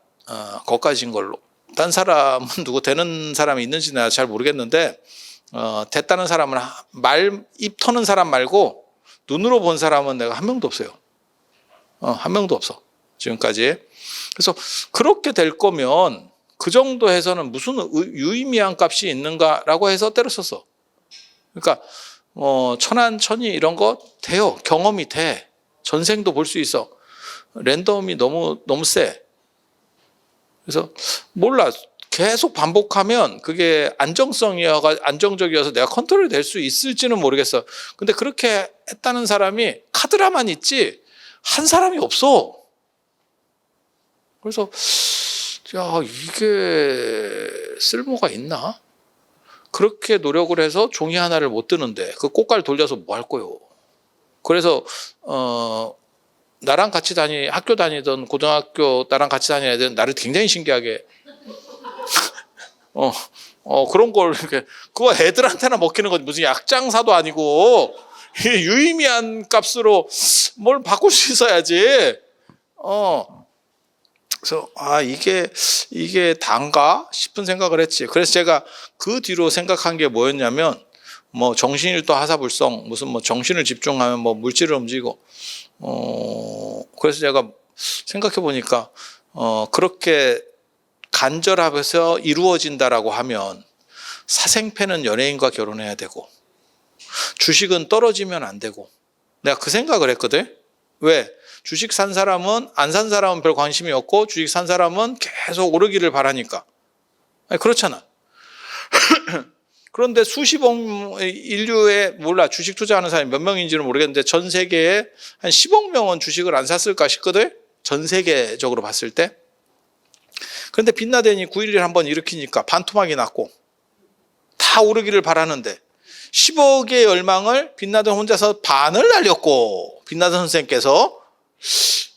거기까지인 걸로. 딴 사람은 누구 되는 사람이 있는지 내가 잘 모르겠는데, 됐다는 사람은 입 터는 사람 말고, 눈으로 본 사람은 내가 한 명도 없어요. 한 명도 없어. 지금까지. 그래서 그렇게 될 거면 그 정도 해서는 무슨 유의미한 값이 있는가라고 해서 때렸었어. 그러니까 천안천이 이런 거 돼요. 경험이 돼. 전생도 볼 수 있어. 랜덤이 너무 세. 그래서 몰라. 계속 반복하면 그게 안정적이어서 내가 컨트롤이 될 수 있을지는 모르겠어. 근데 그렇게 했다는 사람이 카드라만 있지 한 사람이 없어. 그래서 야, 이게 쓸모가 있나? 그렇게 노력을 해서 종이 하나를 못 드는데 그 꽃갈 돌려서 뭐 할 거요? 그래서 나랑 같이 학교 다니던 고등학교 나랑 같이 다니는 애들은 나를 굉장히 신기하게 그런 걸 이렇게, 그거 애들한테나 먹히는 거지 무슨 약장사도 아니고 유의미한 값으로 뭘 바꿀 수 있어야지. 그래서 이게 단가 싶은 생각을 했지. 그래서 제가 그 뒤로 생각한 게 뭐였냐면, 뭐 정신일도 하사불성, 무슨 뭐 정신을 집중하면 뭐 물질을 움직이고, 그래서 제가 생각해 보니까 그렇게 간절하면서 이루어진다라고 하면 사생패는 연예인과 결혼해야 되고 주식은 떨어지면 안 되고, 내가 그 생각을 했거든. 왜? 주식 산 사람은, 안 산 사람은 별 관심이 없고 주식 산 사람은 계속 오르기를 바라니까. 아니, 그렇잖아. 그런데 수십억 인류에, 몰라 주식 투자하는 사람이 몇 명인지는 모르겠는데 전 세계에 한 10억 명은 주식을 안 샀을까 싶거든. 전 세계적으로 봤을 때. 그런데 빛나더니 9.11 한번 일으키니까 반토막이 났고 다 오르기를 바라는데 10억의 열망을 빛나던 혼자서 반을 날렸고, 빛나던 선생님께서.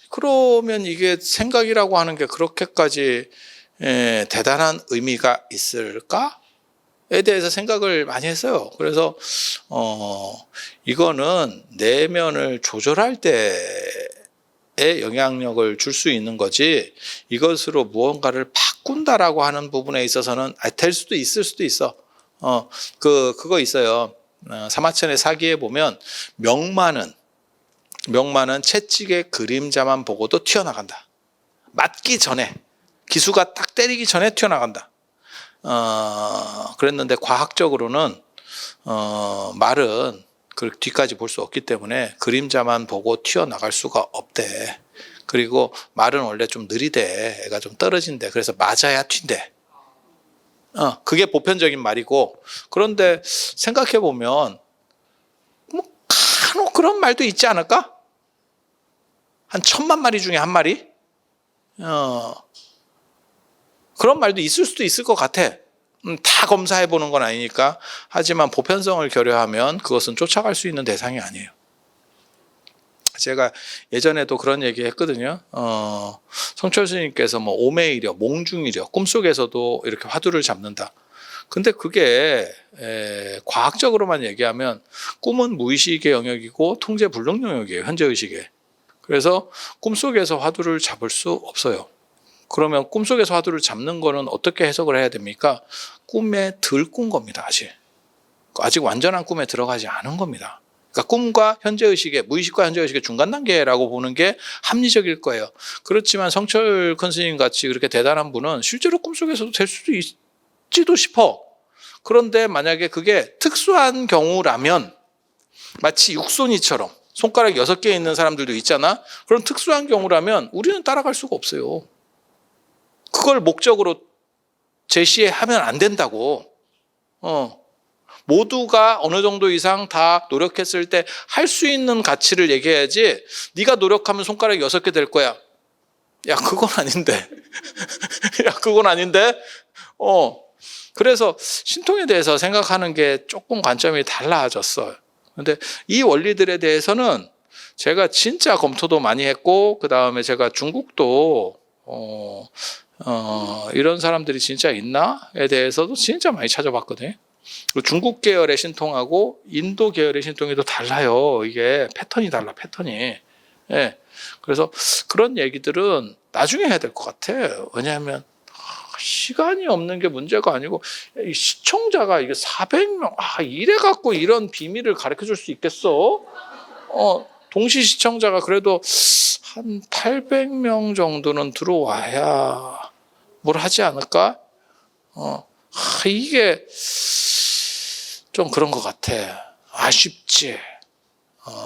그러면 이게 생각이라고 하는 게 그렇게까지 대단한 의미가 있을까에 대해서 생각을 많이 했어요. 그래서 이거는 내면을 조절할 때에 영향력을 줄 수 있는 거지, 이것으로 무언가를 바꾼다라고 하는 부분에 있어서는 될 수도 있을 수도 있어. 그거 있어요. 사마천의 사기에 보면 명마는 채찍의 그림자만 보고도 튀어나간다. 맞기 전에, 기수가 딱 때리기 전에 튀어나간다. 그랬는데 과학적으로는 말은 그 뒤까지 볼 수 없기 때문에 그림자만 보고 튀어나갈 수가 없대. 그리고 말은 원래 좀 느리대. 애가 좀 떨어진대. 그래서 맞아야 튄대. 그게 보편적인 말이고, 그런데 생각해 보면 뭐 간혹 그런 말도 있지 않을까? 한 1000만 마리 중에 한 마리? 그런 말도 있을 수도 있을 것 같아. 다 검사해 보는 건 아니니까. 하지만 보편성을 결여하면 그것은 쫓아갈 수 있는 대상이 아니에요. 제가 예전에도 그런 얘기 했거든요. 성철 스님께서 뭐 오매이려, 몽중이려, 꿈속에서도 이렇게 화두를 잡는다. 근데 그게 과학적으로만 얘기하면 꿈은 무의식의 영역이고 통제 불능 영역이에요, 현재의식에. 그래서 꿈속에서 화두를 잡을 수 없어요. 그러면 꿈속에서 화두를 잡는 거는 어떻게 해석을 해야 됩니까? 꿈에 덜 꾼 겁니다. 아직 완전한 꿈에 들어가지 않은 겁니다. 그러니까 꿈과 현재의식의, 무의식과 현재의식의 중간 단계라고 보는 게 합리적일 거예요. 그렇지만 성철 큰 스님 같이 그렇게 대단한 분은 실제로 꿈속에서도 될 수도 있지도 싶어. 그런데 만약에 그게 특수한 경우라면, 마치 육손이처럼 손가락 6개 있는 사람들도 있잖아. 그런 특수한 경우라면 우리는 따라갈 수가 없어요. 그걸 목적으로 제시하면 안 된다고. 모두가 어느 정도 이상 다 노력했을 때 할 수 있는 가치를 얘기해야지 네가 노력하면 손가락이 6개 될 거야. 야, 그건 아닌데. 야, 그건 아닌데. 그래서 신통에 대해서 생각하는 게 조금 관점이 달라졌어요. 근데 이 원리들에 대해서는 제가 진짜 검토도 많이 했고, 그 다음에 제가 중국도 이런 사람들이 진짜 있나에 대해서도 진짜 많이 찾아봤거든요. 중국 계열의 신통하고 인도 계열의 신통이 또 달라요. 이게 패턴이 달라, 패턴이. 예. 그래서 그런 얘기들은 나중에 해야 될 것 같아요. 왜냐하면 시간이 없는 게 문제가 아니고, 이 시청자가 이게 400명, 이래 갖고 이런 비밀을 가르쳐 줄 수 있겠어? 동시 시청자가 그래도 한 800명 정도는 들어와야 뭘 하지 않을까? 이게 좀 그런 것 같아. 아쉽지.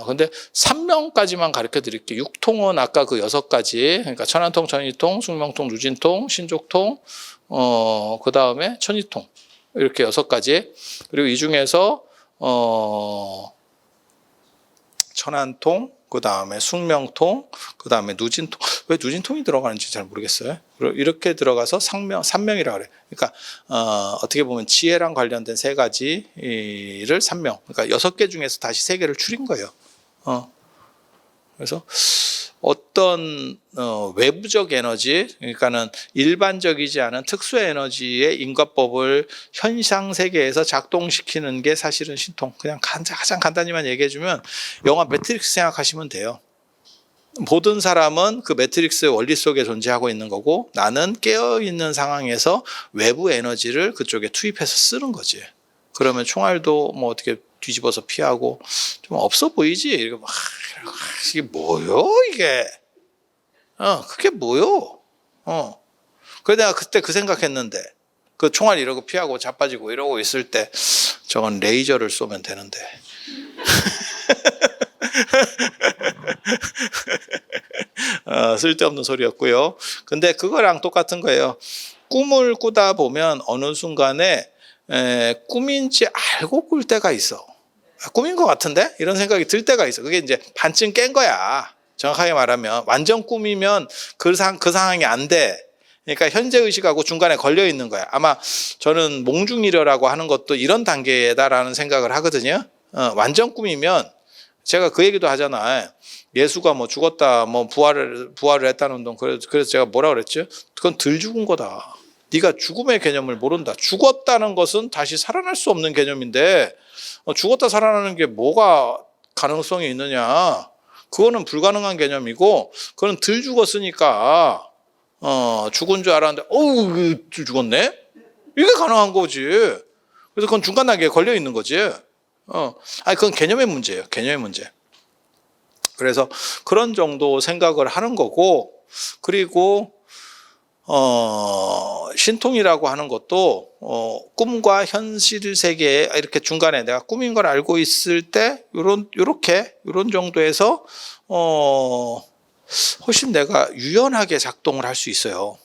근데 3명까지만 가르쳐 드릴게요. 육통은 아까 그 6가지. 그러니까 천안통, 천이통, 숙명통, 누진통, 신족통, 그 다음에 천이통. 이렇게 6가지. 그리고 이 중에서, 천안통, 그 다음에 숙명통, 그 다음에 누진통. 왜 누진통이 들어가는지 잘 모르겠어요. 이렇게 들어가서 삼명이라고 그래요. 그러니까, 어떻게 보면 지혜랑 관련된 3가지를 3명. 그러니까 6개 중에서 다시 3개를 추린 거예요. 그래서 어떤 외부적 에너지, 그러니까는 일반적이지 않은 특수 에너지의 인과법을 현상 세계에서 작동시키는 게 사실은 신통. 그냥 가장 간단히만 얘기해주면 영화 매트릭스 생각하시면 돼요. 모든 사람은 그 매트릭스 원리 속에 존재하고 있는 거고, 나는 깨어있는 상황에서 외부 에너지를 그쪽에 투입해서 쓰는 거지. 그러면 총알도 뭐 어떻게 뒤집어서 피하고 좀 없어 보이지? 이게 막 이게 뭐요 이게? 그게 뭐요? 그래서 내가 그때 그 생각했는데, 그 총알 이러고 피하고 자빠지고 이러고 있을 때 저건 레이저를 쏘면 되는데. 쓸데없는 소리였고요. 근데 그거랑 똑같은 거예요. 꿈을 꾸다 보면 어느 순간에 꿈인지 알고 꿀 때가 있어. 꿈인 것 같은데? 이런 생각이 들 때가 있어. 그게 이제 반쯤 깬 거야. 정확하게 말하면. 완전 꿈이면 그 상황이 안 돼. 그러니까 현재 의식하고 중간에 걸려 있는 거야. 아마 저는 몽중일여라고 하는 것도 이런 단계다라는 생각을 하거든요. 완전 꿈이면 제가 그 얘기도 하잖아요. 예수가 뭐 죽었다, 뭐 부활을 했다는 운동. 그래서 제가 뭐라 그랬죠? 그건 덜 죽은 거다. 네가 죽음의 개념을 모른다. 죽었다는 것은 다시 살아날 수 없는 개념인데, 죽었다 살아나는 게 뭐가 가능성이 있느냐? 그거는 불가능한 개념이고, 그건 덜 죽었으니까 죽은 줄 알았는데, 죽었네? 이게 가능한 거지. 그래서 그건 중간 단계에 걸려 있는 거지. 그건 개념의 문제예요. 개념의 문제. 그래서 그런 정도 생각을 하는 거고, 그리고 신통이라고 하는 것도 꿈과 현실 세계에 이렇게 중간에 내가 꿈인 걸 알고 있을 때 이런 정도에서 훨씬 내가 유연하게 작동을 할 수 있어요.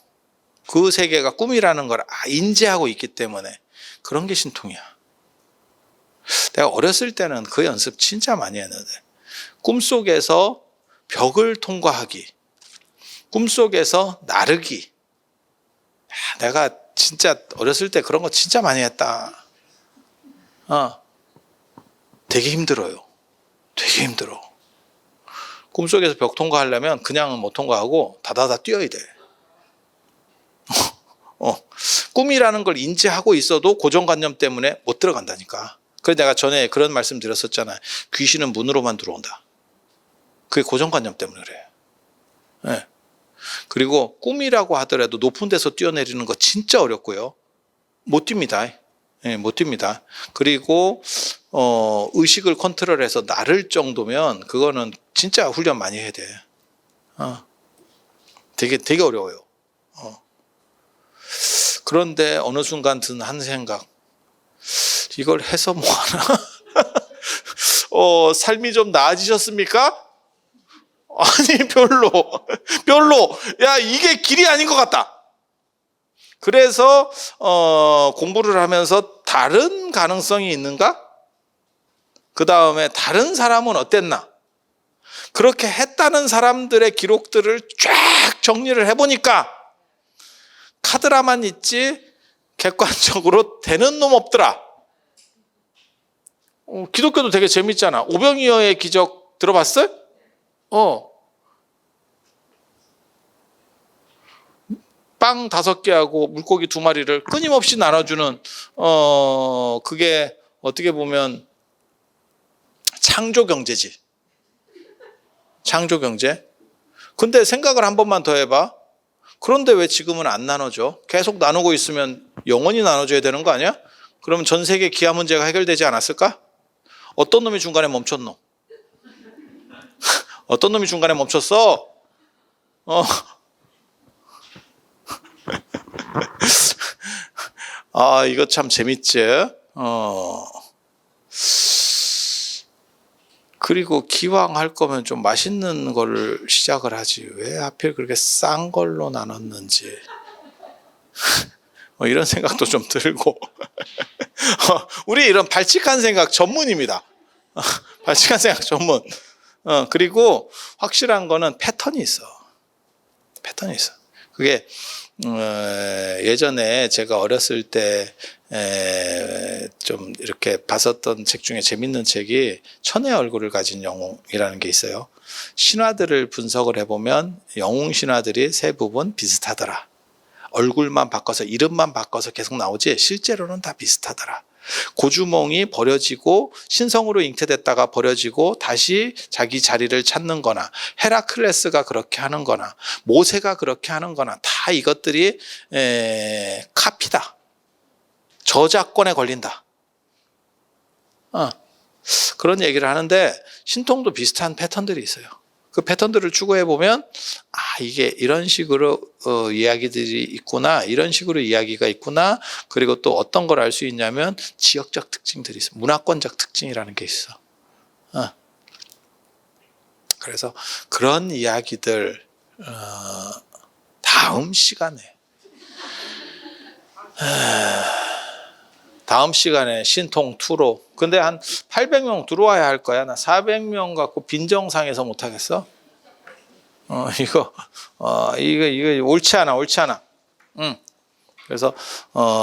그 세계가 꿈이라는 걸 인지하고 있기 때문에 그런 게 신통이야. 내가 어렸을 때는 그 연습 진짜 많이 했는데, 꿈속에서 벽을 통과하기, 꿈속에서 나르기. 내가 진짜 어렸을 때 그런 거 진짜 많이 했다. 되게 힘들어요. 되게 힘들어. 꿈속에서 벽 통과하려면 그냥은 못 통과하고 다다다 뛰어야 돼. 꿈이라는 걸 인지하고 있어도 고정관념 때문에 못 들어간다니까. 그래서 내가 전에 그런 말씀 드렸었잖아요. 귀신은 문으로만 들어온다. 그게 고정관념 때문에 그래요. 네. 그리고 꿈이라고 하더라도 높은 데서 뛰어내리는 거 진짜 어렵고요. 못 뜁니다. 네, 못 뜁니다. 그리고 의식을 컨트롤해서 나를 정도면 그거는 진짜 훈련 많이 해야 돼. 되게 어려워요. 그런데 어느 순간 든 한 생각, 이걸 해서 뭐하나? 삶이 좀 나아지셨습니까? 아니 별로. 야, 이게 길이 아닌 것 같다. 그래서 공부를 하면서 다른 가능성이 있는가? 그 다음에 다른 사람은 어땠나? 그렇게 했다는 사람들의 기록들을 쫙 정리를 해보니까 카드라만 있지 객관적으로 되는 놈 없더라. 기독교도 되게 재밌잖아. 오병이어의 기적 들어봤어요? 빵 5개하고 물고기 2마리를 끊임없이 나눠주는 그게 어떻게 보면 창조 경제지. 창조 경제. 근데 생각을 한 번만 더 해봐. 그런데 왜 지금은 안 나눠줘? 계속 나누고 있으면 영원히 나눠줘야 되는 거 아니야? 그러면 전 세계 기아 문제가 해결되지 않았을까? 어떤 놈이 중간에 멈췄노? 어떤 놈이 중간에 멈췄어? 이거 참 재밌지? 그리고 기왕 할 거면 좀 맛있는 거를 시작을 하지. 왜 하필 그렇게 싼 걸로 나눴는지. 이런 생각도 좀 들고. 우리 이런 발칙한 생각 전문입니다. 발칙한 생각 전문. 그리고 확실한 거는 패턴이 있어. 패턴이 있어. 그게 예전에 제가 어렸을 때 좀 이렇게 봤었던 책 중에 재밌는 책이 천의 얼굴을 가진 영웅이라는 게 있어요. 신화들을 분석을 해보면 영웅 신화들이 세 부분 비슷하더라. 얼굴만 바꿔서 이름만 바꿔서 계속 나오지 실제로는 다 비슷하더라. 고주몽이 버려지고 신성으로 잉태됐다가 버려지고 다시 자기 자리를 찾는 거나 헤라클레스가 그렇게 하는 거나 모세가 그렇게 하는 거나 다 이것들이 카피다. 저작권에 걸린다. 그런 얘기를 하는데 신통도 비슷한 패턴들이 있어요. 그 패턴들을 추구해 보면 이게 이런 식으로 이야기들이 있구나, 이런 식으로 이야기가 있구나. 그리고 또 어떤 걸 알 수 있냐면 지역적 특징들이 있어. 문화권적 특징이라는 게 있어. 그래서 그런 이야기들 다음 시간에 신통 2로. 근데 한 800명 들어와야 할 거야. 나 400명 갖고 빈정상해서 못 하겠어. 이거 옳지 않아. 그래서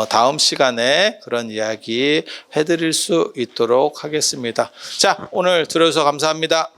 다음 시간에 그런 이야기 해드릴 수 있도록 하겠습니다. 자, 오늘 들어주셔서 감사합니다.